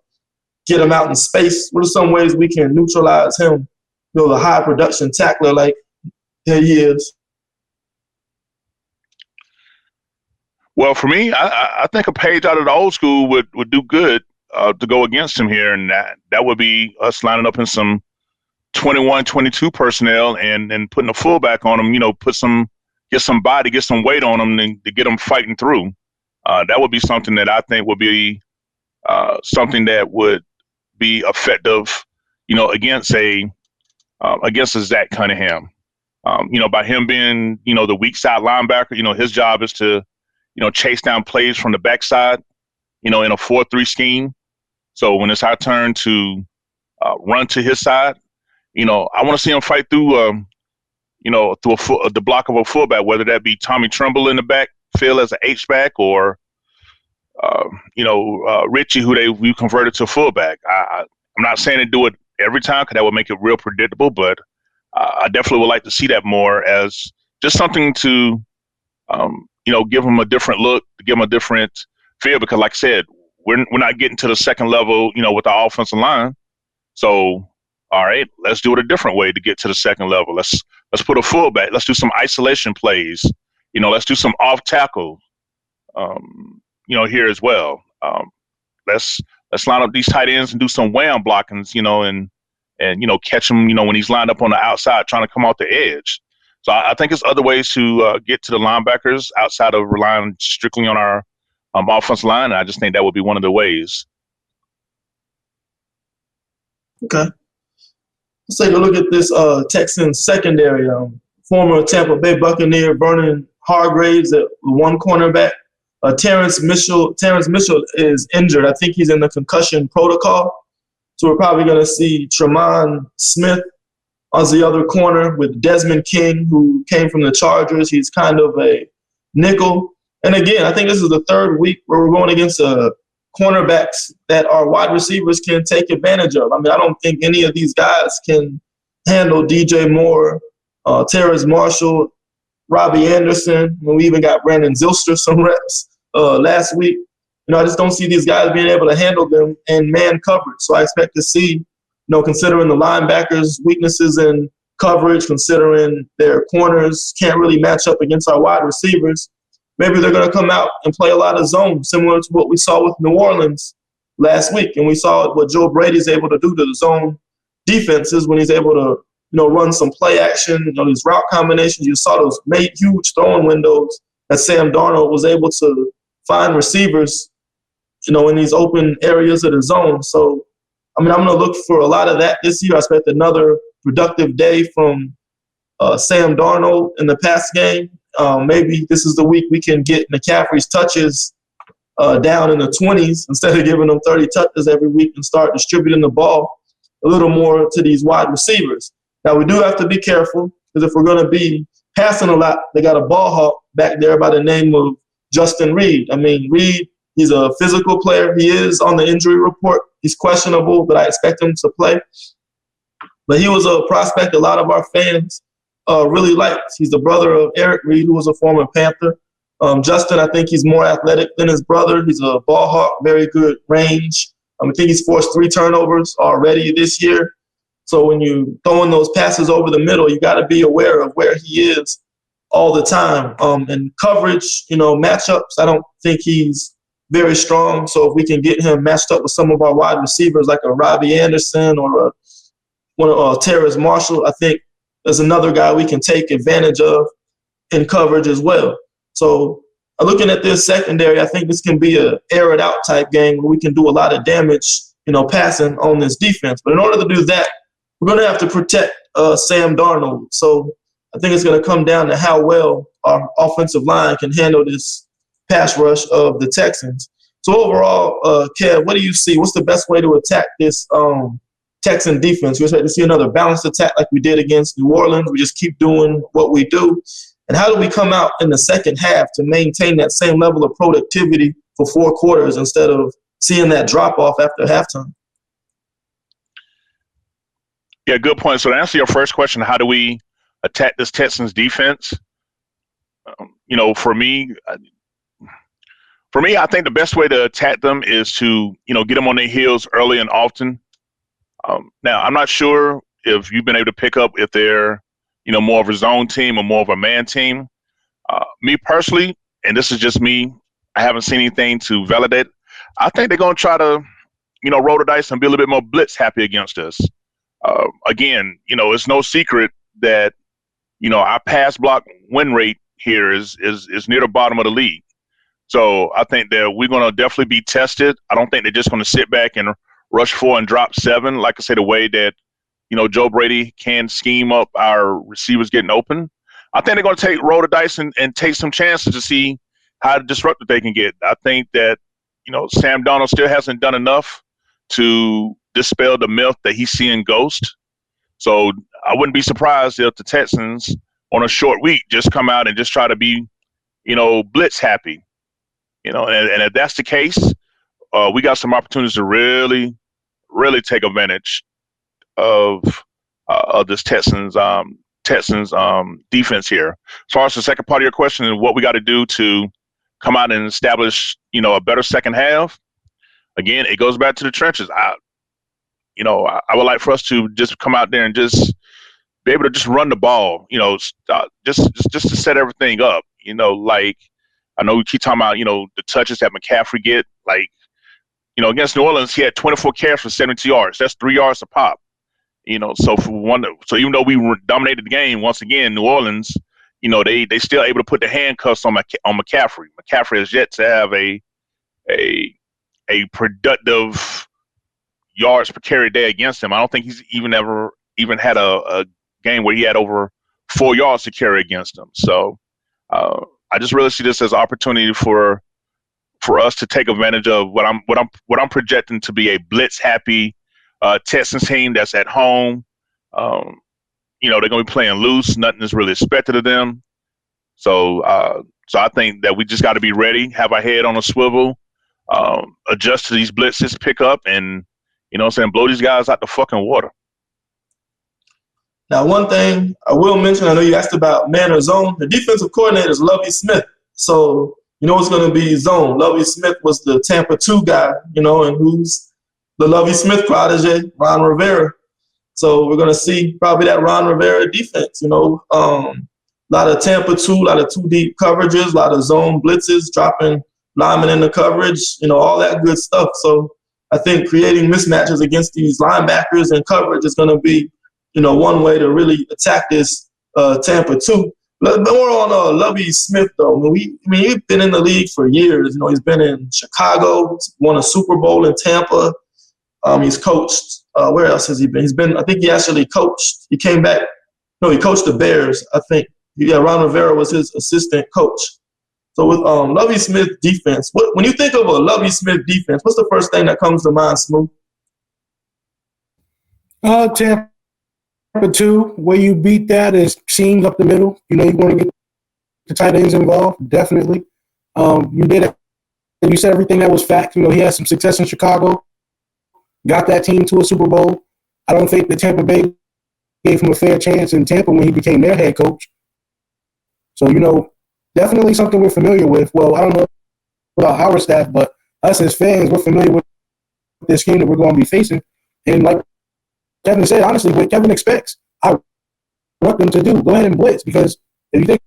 get him out in space. What are some ways we can neutralize him, the high production tackler like he is? Well, for me, I think a page out of the old school would do good to go against him here, and that would be us lining up in some 21, 22 personnel and putting a fullback on him. Get some body, get some weight on him, and to get them fighting through. That would be something that I think would be something that would be effective, against a Zach Cunningham. By him being, the weak side linebacker, his job is to chase down plays from the backside, in a 4-3 scheme. So when it's our turn to run to his side, I want to see him fight through, through the block of a fullback, whether that be Tommy Tremble in the backfield as an H-back or, Richie, who we converted to fullback. I'm not saying to do it every time because that would make it real predictable, but I definitely would like to see that more as just something to Give them a different look, give them a different feel. Because, like I said, we're not getting to the second level, with the offensive line. So, all right, let's do it a different way to get to the second level. Let's put a fullback. Let's do some isolation plays. Let's do some off tackle. Here as well. Let's line up these tight ends and do some wham blockings. And catch him. When he's lined up on the outside trying to come off the edge. So I think it's other ways to get to the linebackers outside of relying strictly on our offensive line. And I just think that would be one of the ways. Okay. Let's take a look at this Texans secondary. Former Tampa Bay Buccaneer Vernon Hargraves at one cornerback. Terrence Mitchell is injured. I think he's in the concussion protocol. So we're probably going to see Tremont Smith as the other corner with Desmond King, who came from the Chargers. He's kind of a nickel. And again, I think this is the third week where we're going against cornerbacks that our wide receivers can take advantage of. I don't think any of these guys can handle DJ Moore, Terrace Marshall, Robbie Anderson. We even got Brandon Zylstra some reps last week. I just don't see these guys being able to handle them in man coverage. So I expect to see, considering the linebackers' weaknesses in coverage, considering their corners can't really match up against our wide receivers, maybe they're going to come out and play a lot of zone, similar to what we saw with New Orleans last week. And we saw what Joe Brady's able to do to the zone defenses when he's able to, run some play action, these route combinations. You saw those made huge throwing windows that Sam Darnold was able to find receivers, in these open areas of the zone. So, I'm going to look for a lot of that this year. I expect another productive day from Sam Darnold in the pass game. Maybe this is the week we can get McCaffrey's touches down in the 20s instead of giving them 30 touches every week and start distributing the ball a little more to these wide receivers. Now, we do have to be careful because if we're going to be passing a lot, they got a ball hawk back there by the name of Justin Reed. Reed, he's a physical player. He is on the injury report. He's questionable, but I expect him to play. But he was a prospect a lot of our fans really liked. He's the brother of Eric Reed, who was a former Panther. Justin, I think he's more athletic than his brother. He's a ball hawk, very good range. I think he's forced 3 turnovers already this year. So when you throwing those passes over the middle, you got to be aware of where he is all the time. And coverage, matchups, I don't think he's very strong. So if we can get him matched up with some of our wide receivers like a Robbie Anderson or one of Terrace Marshall, I think there's another guy we can take advantage of in coverage as well. So looking at this secondary, I think this can be a air it out type game where we can do a lot of damage, passing on this defense. But in order to do that, we're going to have to protect Sam Darnold. So I think it's going to come down to how well our offensive line can handle this pass rush of the Texans. So overall, Kev, what do you see? What's the best way to attack this Texan defense? We expect to see another balanced attack like we did against New Orleans. We just keep doing what we do. And how do we come out in the second half to maintain that same level of productivity for 4 quarters instead of seeing that drop off after halftime? Yeah, good point. So to answer your first question, how do we attack this Texans defense? For me, I think the best way to attack them is to, get them on their heels early and often. Now, I'm not sure if you've been able to pick up if they're, more of a zone team or more of a man team. Me personally, and this is just me, I haven't seen anything to validate. I think they're going to try to, roll the dice and be a little bit more blitz happy against us. Again, it's no secret that, our pass block win rate here is near the bottom of the league. So I think that we're going to definitely be tested. I don't think they're just going to sit back and rush 4 and drop 7. Like I say, the way that, Joe Brady can scheme up our receivers getting open. I think they're going to roll the dice and take some chances to see how disruptive they can get. I think that, Sam Darnold still hasn't done enough to dispel the myth that he's seeing ghosts. So I wouldn't be surprised if the Texans on a short week just come out and just try to be, blitz happy. And if that's the case, we got some opportunities to really, really take advantage of this Texans Texans defense here. As far as the second part of your question and what we got to do to come out and establish, a better second half, again, it goes back to the trenches. I would like for us to just come out there and just be able to just run the ball, just to set everything up. Like I know we keep talking about, the touches that McCaffrey get. Like, against New Orleans, he had 24 carries for 72 yards. That's 3 yards a pop. So even though we dominated the game, once again, New Orleans, they still able to put the handcuffs on McCaffrey. McCaffrey has yet to have a productive yards per carry day against him. I don't think he's even had a game where he had over 4 yards to carry against him. So I just really see this as an opportunity for us to take advantage of what I'm projecting to be a blitz happy Texans team that's at home. They're going to be playing loose. Nothing is really expected of them. So I think that we just got to be ready, have our head on a swivel, adjust to these blitzes, pick up, and blow these guys out the fucking water. Now, one thing I will mention, I know you asked about man or zone. The defensive coordinator is Lovie Smith. So, it's going to be zone. Lovie Smith was the Tampa 2 guy, and who's the Lovie Smith protege, Ron Rivera. So we're going to see probably that Ron Rivera defense, a lot of Tampa 2, a lot of 2 deep coverages, a lot of zone blitzes, dropping linemen in the coverage, all that good stuff. So I think creating mismatches against these linebackers and coverage is going to be, one way to really attack this Tampa 2. But more on Lovie Smith, though. He's been in the league for years. He's been in Chicago, won a Super Bowl in Tampa. He's coached. Where else has he been? I think he actually coached. He came back. No, he coached the Bears, I think. Yeah, Ron Rivera was his assistant coach. So with Lovie Smith defense, when you think of a Lovie Smith defense, what's the first thing that comes to mind, Smooth? Tampa 2, where you beat that is seams up the middle. You want to get the tight ends involved, definitely. You did it. You said everything that was fact. He had some success in Chicago, got that team to a Super Bowl. I don't think the Tampa Bay gave him a fair chance in Tampa when he became their head coach. So, definitely something we're familiar with. Well, I don't know about our staff, but us as fans, we're familiar with this game that we're going to be facing. And like Kevin said, honestly, what Kevin expects, I want them to do. Go ahead and blitz, because if you think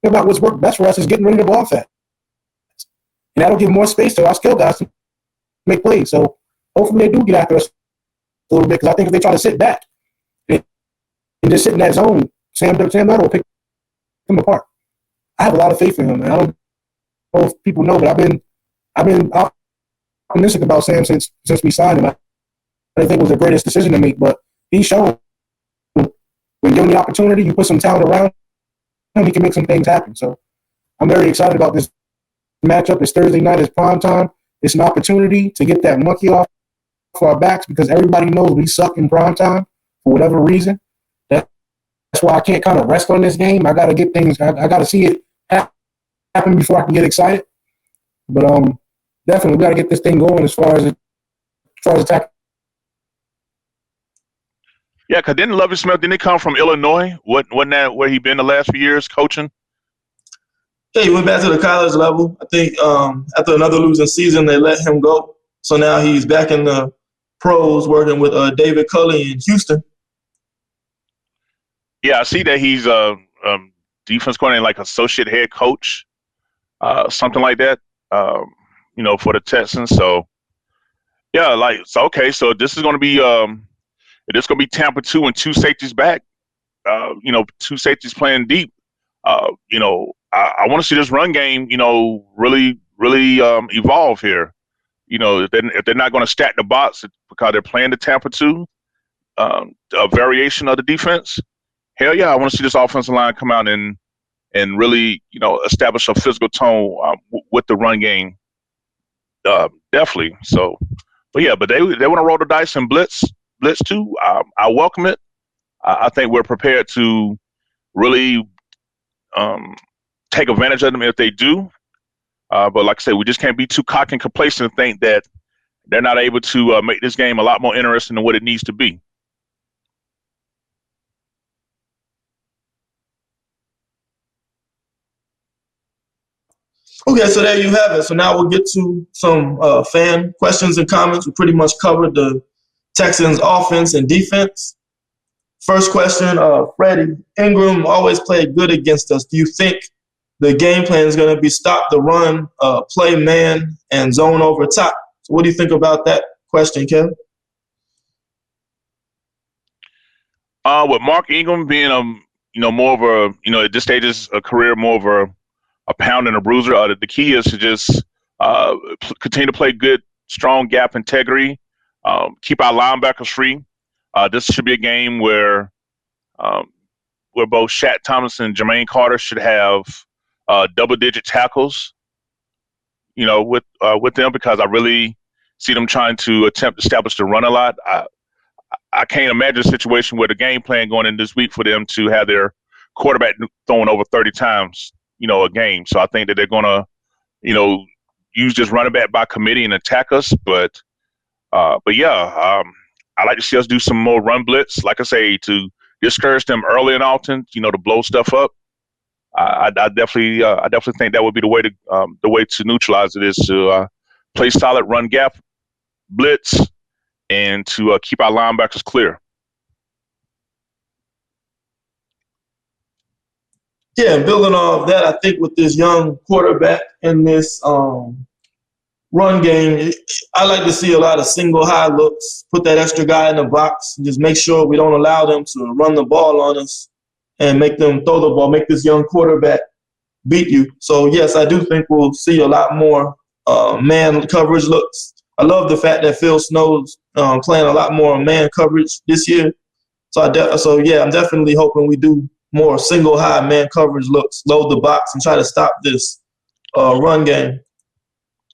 about what's worked best for us is getting rid of the ball fast. And that'll give more space to our skill guys to make plays. So hopefully they do get after us a little bit, because I think if they try to sit back and just sit in that zone, Sam Darnold will pick them apart. I have a lot of faith in him, man. I don't know if people know, but I've been optimistic about Sam since we signed him. I didn't think it was the greatest decision to make, but he's shown when given the opportunity, you put some talent around him, he can make some things happen. So I'm very excited about this matchup. It's Thursday night, it's prime time. It's an opportunity to get that monkey off our backs, because everybody knows we suck in prime time for whatever reason. That's why I can't kind of rest on this game. I got to get things. I got to see it happen before I can get excited. But definitely we got to get this thing going as far as attack. Yeah, because didn't Lovie Smith, didn't he come from Illinois? Wasn't that where he been the last few years coaching? Yeah, he went back to the college level. I think after another losing season, they let him go. So now he's back in the pros working with David Culley in Houston. Yeah, I see that he's a defense coordinator, like associate head coach, something like that, for the Texans. So, yeah, okay, so this is going to be Tampa 2 and 2 safeties back, 2 safeties playing deep. I want to see this run game, really evolve here. If they're not going to stack the box because they're playing the Tampa 2, a variation of the defense. Hell yeah, I want to see this offensive line come out and really, establish a physical tone with the run game. Definitely. So, but they want to roll the dice and blitz too. I welcome it. I think we're prepared to really take advantage of them if they do. But like I said, we just can't be too cocky and complacent and think that they're not able to make this game a lot more interesting than what it needs to be. Okay, so there you have it. So now we'll get to some fan questions and comments. We pretty much covered the Texans offense and defense. First question, Freddie, Ingram always played good against us. Do you think the game plan is going to be stop the run, play man, and zone over top? So what do you think about that question, Kevin? With Mark Ingram being more of a at this stage of a career more of a pound and a bruiser, the key is to just continue to play good, strong gap integrity, keep our linebackers free. This should be a game where both Shaq Thompson and Jermaine Carter should have double-digit tackles, with them, because I really see them trying to attempt to establish the run a lot. I can't imagine a situation where the game plan going in this week for them to have their quarterback throwing over 30 times, a game. So I think that they're going to, use this running back by committee and attack us. But yeah, I like to see us do some more run blitz, like I say, to discourage them early and often, to blow stuff up. I definitely think that would be the way to neutralize it, is to play solid run gap blitz and to keep our linebackers clear. Yeah, and building off that, I think with this young quarterback in this run game, I like to see a lot of single high looks, put that extra guy in the box, and just make sure we don't allow them to run the ball on us and make them throw the ball, make this young quarterback beat you. So, yes, I do think we'll see a lot more man coverage looks. I love the fact that Phil Snow's playing a lot more man coverage this year. So, I'm definitely hoping we do more single high man coverage looks, load the box, and try to stop this run game.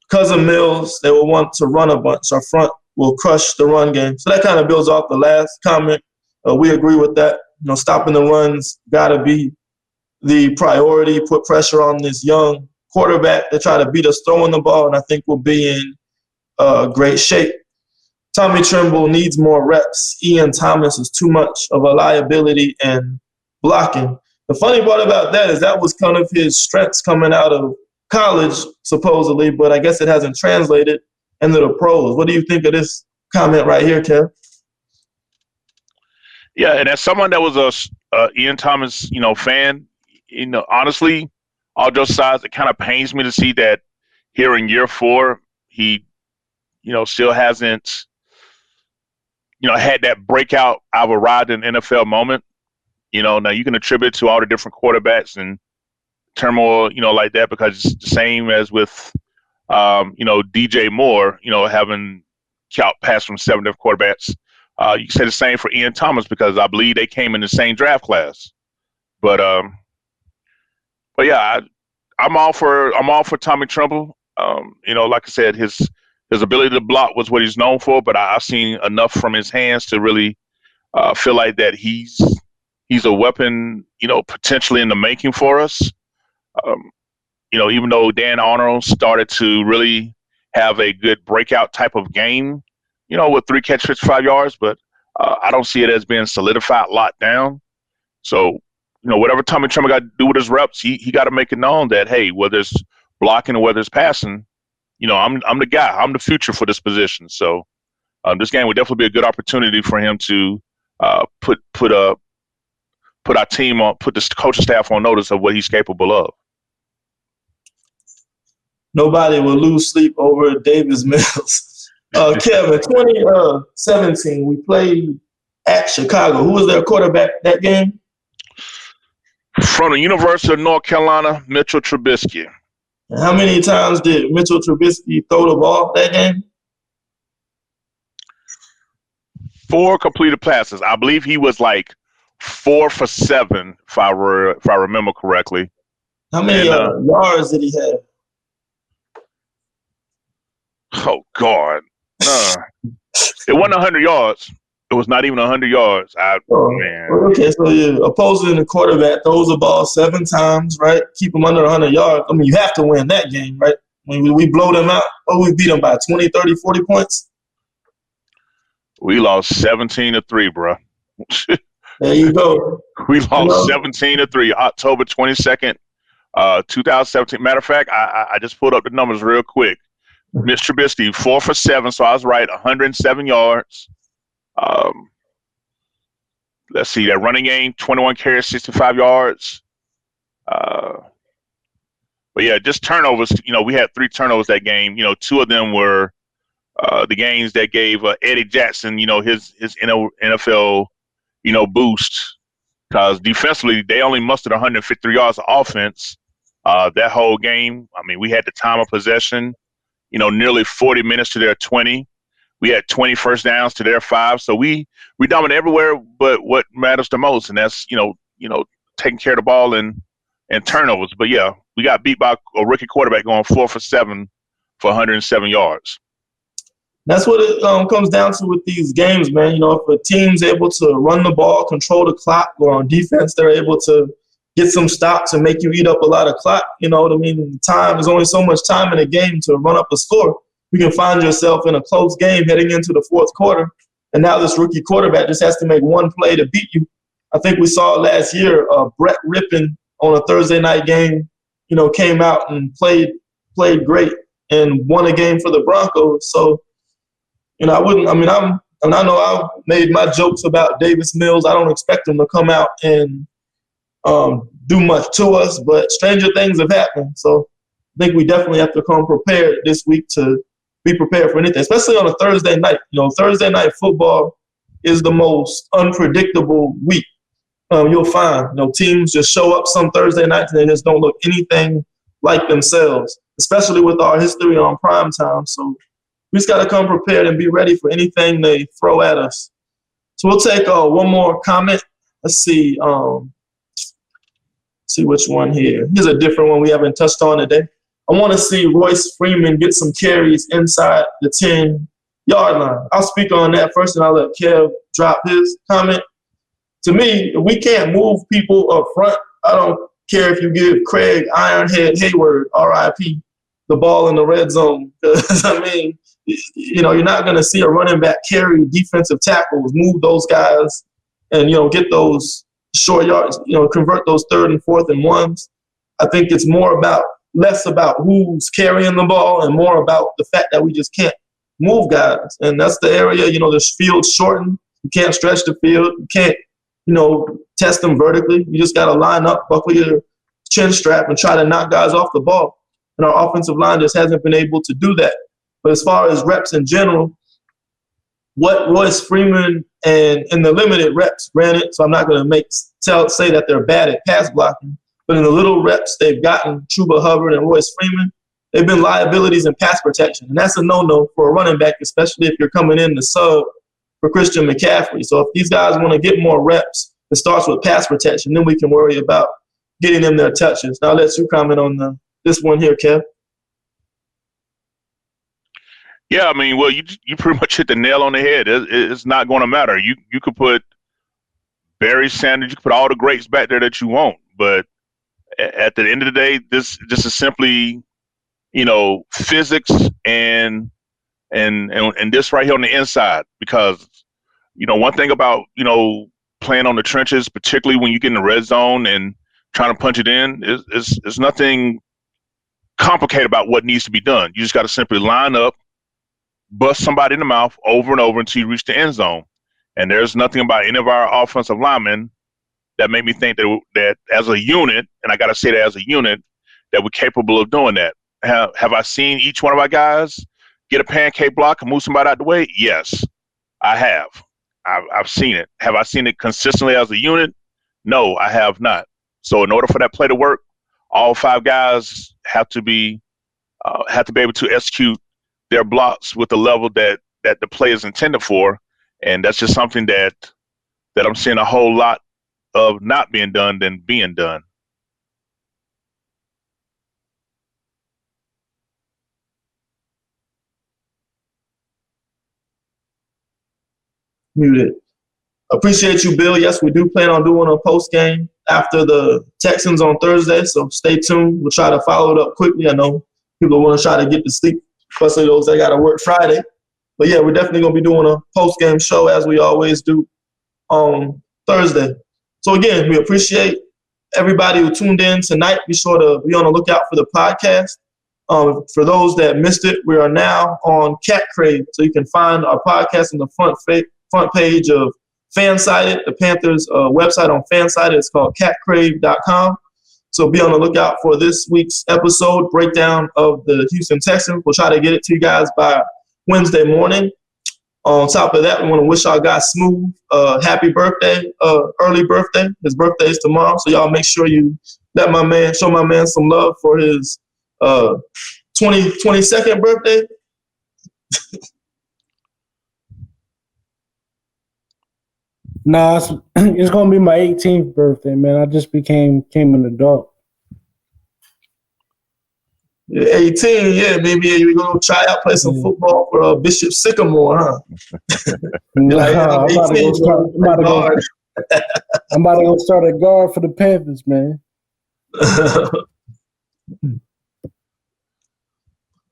Cousin Mills, they will want to run a bunch. Our front will crush the run game. So that kind of builds off the last comment. We agree with that. Stopping the runs got to be the priority. Put pressure on this young quarterback to try to beat us throwing the ball, and I think we'll be in great shape. Tommy Tremble needs more reps. Ian Thomas is too much of a liability and blocking. The funny part about that is that was kind of his strengths coming out of college, supposedly, but I guess it hasn't translated into the pros. What do you think of this comment right here, Kev? Yeah, and as someone that was a Ian Thomas, fan, honestly, all jokes aside, it kind of pains me to see that here in year 4, he, still hasn't, had that breakout I've arrived in NFL moment. Now you can attribute it to all the different quarterbacks and turmoil, like that, because it's the same as with, DJ Moore, having passed from 7 different quarterbacks. You can say the same for Ian Thomas, because I believe they came in the same draft class. But yeah, I'm all for Tommy Tremble. Like I said, his ability to block was what he's known for, but I've seen enough from his hands to really feel like that he's a weapon, potentially in the making for us. Even though Dan Arnold started to really have a good breakout type of game, with 3 catch 55 yards, but I don't see it as being solidified, locked down. So, whatever Tommy Tremble got to do with his reps, he got to make it known that, hey, whether it's blocking or whether it's passing, I'm the guy. I'm the future for this position. So this game would definitely be a good opportunity for him to put our team on, put the coaching staff on notice of what he's capable of. Nobody will lose sleep over Davis Mills. Kevin, 2017, we played at Chicago. Who was their quarterback that game? From the University of North Carolina, Mitchell Trubisky. And how many times did Mitchell Trubisky throw the ball that game? 4 completed passes. I believe he was like 4 for 7, if I remember correctly. How many yards did he have? Oh God, it wasn't 100 yards. It was not even 100 yards. Man. Okay, so you're opposing the quarterback throws the ball 7 times, right? Keep them under 100 yards. I mean, you have to win that game, right? When we blow them out, we beat them by 20, 30, 40 points. We lost 17-3, bro. There you go. We lost 17-3, October 22nd, 2017. Matter of fact, I just pulled up the numbers real quick. Mr. Trubisky, 4 for 7, so I was right, 107 yards. Let's see, that running game, 21 carries, 65 yards. But yeah, just turnovers. We had 3 turnovers that game. 2 of them were the games that gave Eddie Jackson, his NFL, boost. Because defensively, they only mustered 153 yards of offense that whole game. I mean, we had the time of possession, nearly 40 minutes to their 20. We had 20 first downs to their 5. So we dominated everywhere but what matters the most, and that's, taking care of the ball and turnovers. But yeah, we got beat by a rookie quarterback going 4 for 7 for 107 yards. That's what it comes down to with these games, man. If a team's able to run the ball, control the clock, or on defense, they're able to get some stops and make you eat up a lot of clock. You know what I mean? There's only so much time in a game to run up a score. You can find yourself in a close game heading into the fourth quarter, and now this rookie quarterback just has to make one play to beat you. I think we saw last year Brett Rippon on a Thursday night game, came out and played great and won a game for the Broncos. So, I know I made my jokes about Davis Mills. I don't expect him to come out and do much to us, but stranger things have happened. So I think we definitely have to come prepared this week to be prepared for anything, especially on a Thursday night. Thursday night football is the most unpredictable week. You'll find, teams just show up some Thursday nights and they just don't look anything like themselves, especially with our history on prime time. So we just got to come prepared and be ready for anything they throw at us. So we'll take one more comment. Let's see. See which one here. Here's a different one we haven't touched on today. I want to see Royce Freeman get some carries inside the 10-yard line. I'll speak on that first, and I'll let Kev drop his comment. To me, if we can't move people up front, I don't care if you give Craig Ironhead Hayward, R.I.P., the ball in the red zone. Because, you're not going to see a running back carry defensive tackles, move those guys, and, get those short yards, convert those 3rd and 4th and 1s. I think it's less about who's carrying the ball and more about the fact that we just can't move guys. And that's the area, the field's shortened. You can't stretch the field. You can't, test them vertically. You just got to line up, buckle your chin strap, and try to knock guys off the ball. And our offensive line just hasn't been able to do that. But as far as reps in general, what Royce Freeman and in the limited reps, granted, so I'm not going to say that they're bad at pass blocking, but in the little reps they've gotten, Chuba Hubbard and Royce Freeman, they've been liabilities in pass protection. And that's a no-no for a running back, especially if you're coming in to sub for Christian McCaffrey. So if these guys want to get more reps, it starts with pass protection. Then we can worry about getting them their touches. Now, I'll let you comment on this one here, Kev. Yeah, well, you pretty much hit the nail on the head. It's not going to matter. You could put Barry Sanders, you could put all the greats back there that you want, but at the end of the day, this is simply, physics and this right here on the inside. Because, one thing about, playing on the trenches, particularly when you get in the red zone and trying to punch it in, is nothing complicated about what needs to be done. You just got to simply line up, bust somebody in the mouth over and over until you reach the end zone. And there's nothing about any of our offensive linemen that made me think that as a unit, and I got to say that as a unit, that we're capable of doing that. Have I seen each one of our guys get a pancake block and move somebody out the way? Yes, I have. I've seen it. Have I seen it consistently as a unit? No, I have not. So in order for that play to work, all 5 guys have to be able to execute their blocks with the level that the play is intended for. And that's just something that I'm seeing a whole lot of not being done than being done. Muted. Appreciate you, Bill. Yes, we do plan on doing a post game after the Texans on Thursday, so stay tuned. We'll try to follow it up quickly. I know people want to try to get to sleep, especially those that got to work Friday. But yeah, we're definitely going to be doing a post game show as we always do on Thursday. So again, we appreciate everybody who tuned in tonight, be sure to be on the lookout for the podcast. For those that missed it, we are now on Cat Crave, so you can find our podcast on the front page of Fansided, the Panthers website on Fansided. It's called catcrave.com. So be on the lookout for this week's episode breakdown of the Houston Texans. We'll try to get it to you guys by Wednesday morning. On top of that, we want to wish our guy Smooth happy birthday, early birthday. His birthday is tomorrow, so y'all make sure you show my man some love for his 22nd birthday. Nah, it's gonna be my 18th birthday, man. I just became an adult. 18, yeah, maybe you're gonna try out play some football for Bishop Sycamore, huh? I'm about to go start a guard for the Panthers, man.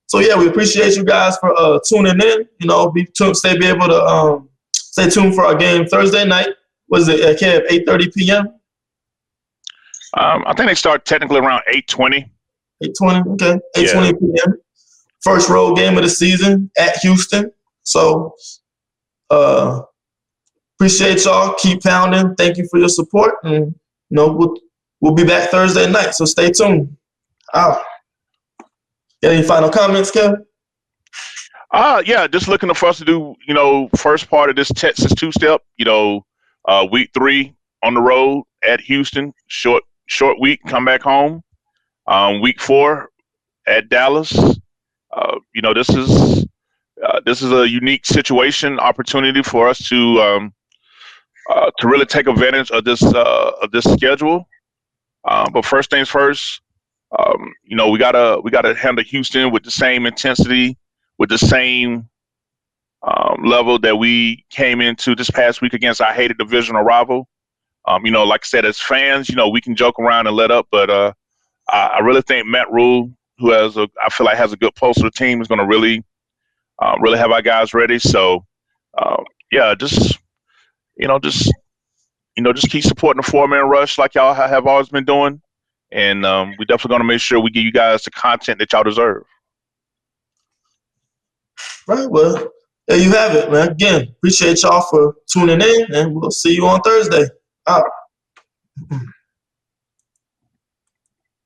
So yeah, we appreciate you guys for tuning in. You know, be able to stay tuned for our game Thursday night. Was it at 8:30 p.m.? I think they start technically around 8:20. 8:20, okay. 8:20 p.m. First road game of the season at Houston. So appreciate y'all. Keep pounding. Thank you for your support. And we'll be back Thursday night. So stay tuned. Out. Got any final comments, Kevin? Yeah, just looking for us to do, first part of this Texas two-step, week 3 on the road at Houston, short week, come back home. Week 4 at Dallas. This is a unique opportunity for us to really take advantage of this schedule. But first things first, we gotta handle Houston with the same intensity, with the same level that we came into this past week against our hated divisional rival. Like I said, as fans, we can joke around and let up, but I really think Matt Rule, who has a good pulse of the team, is going to really have our guys ready. So, just keep supporting the 4-man rush like y'all have always been doing, and we're definitely going to make sure we give you guys the content that y'all deserve. Right. Well, there you have it, man. Again, appreciate y'all for tuning in, and we'll see you on Thursday. Out.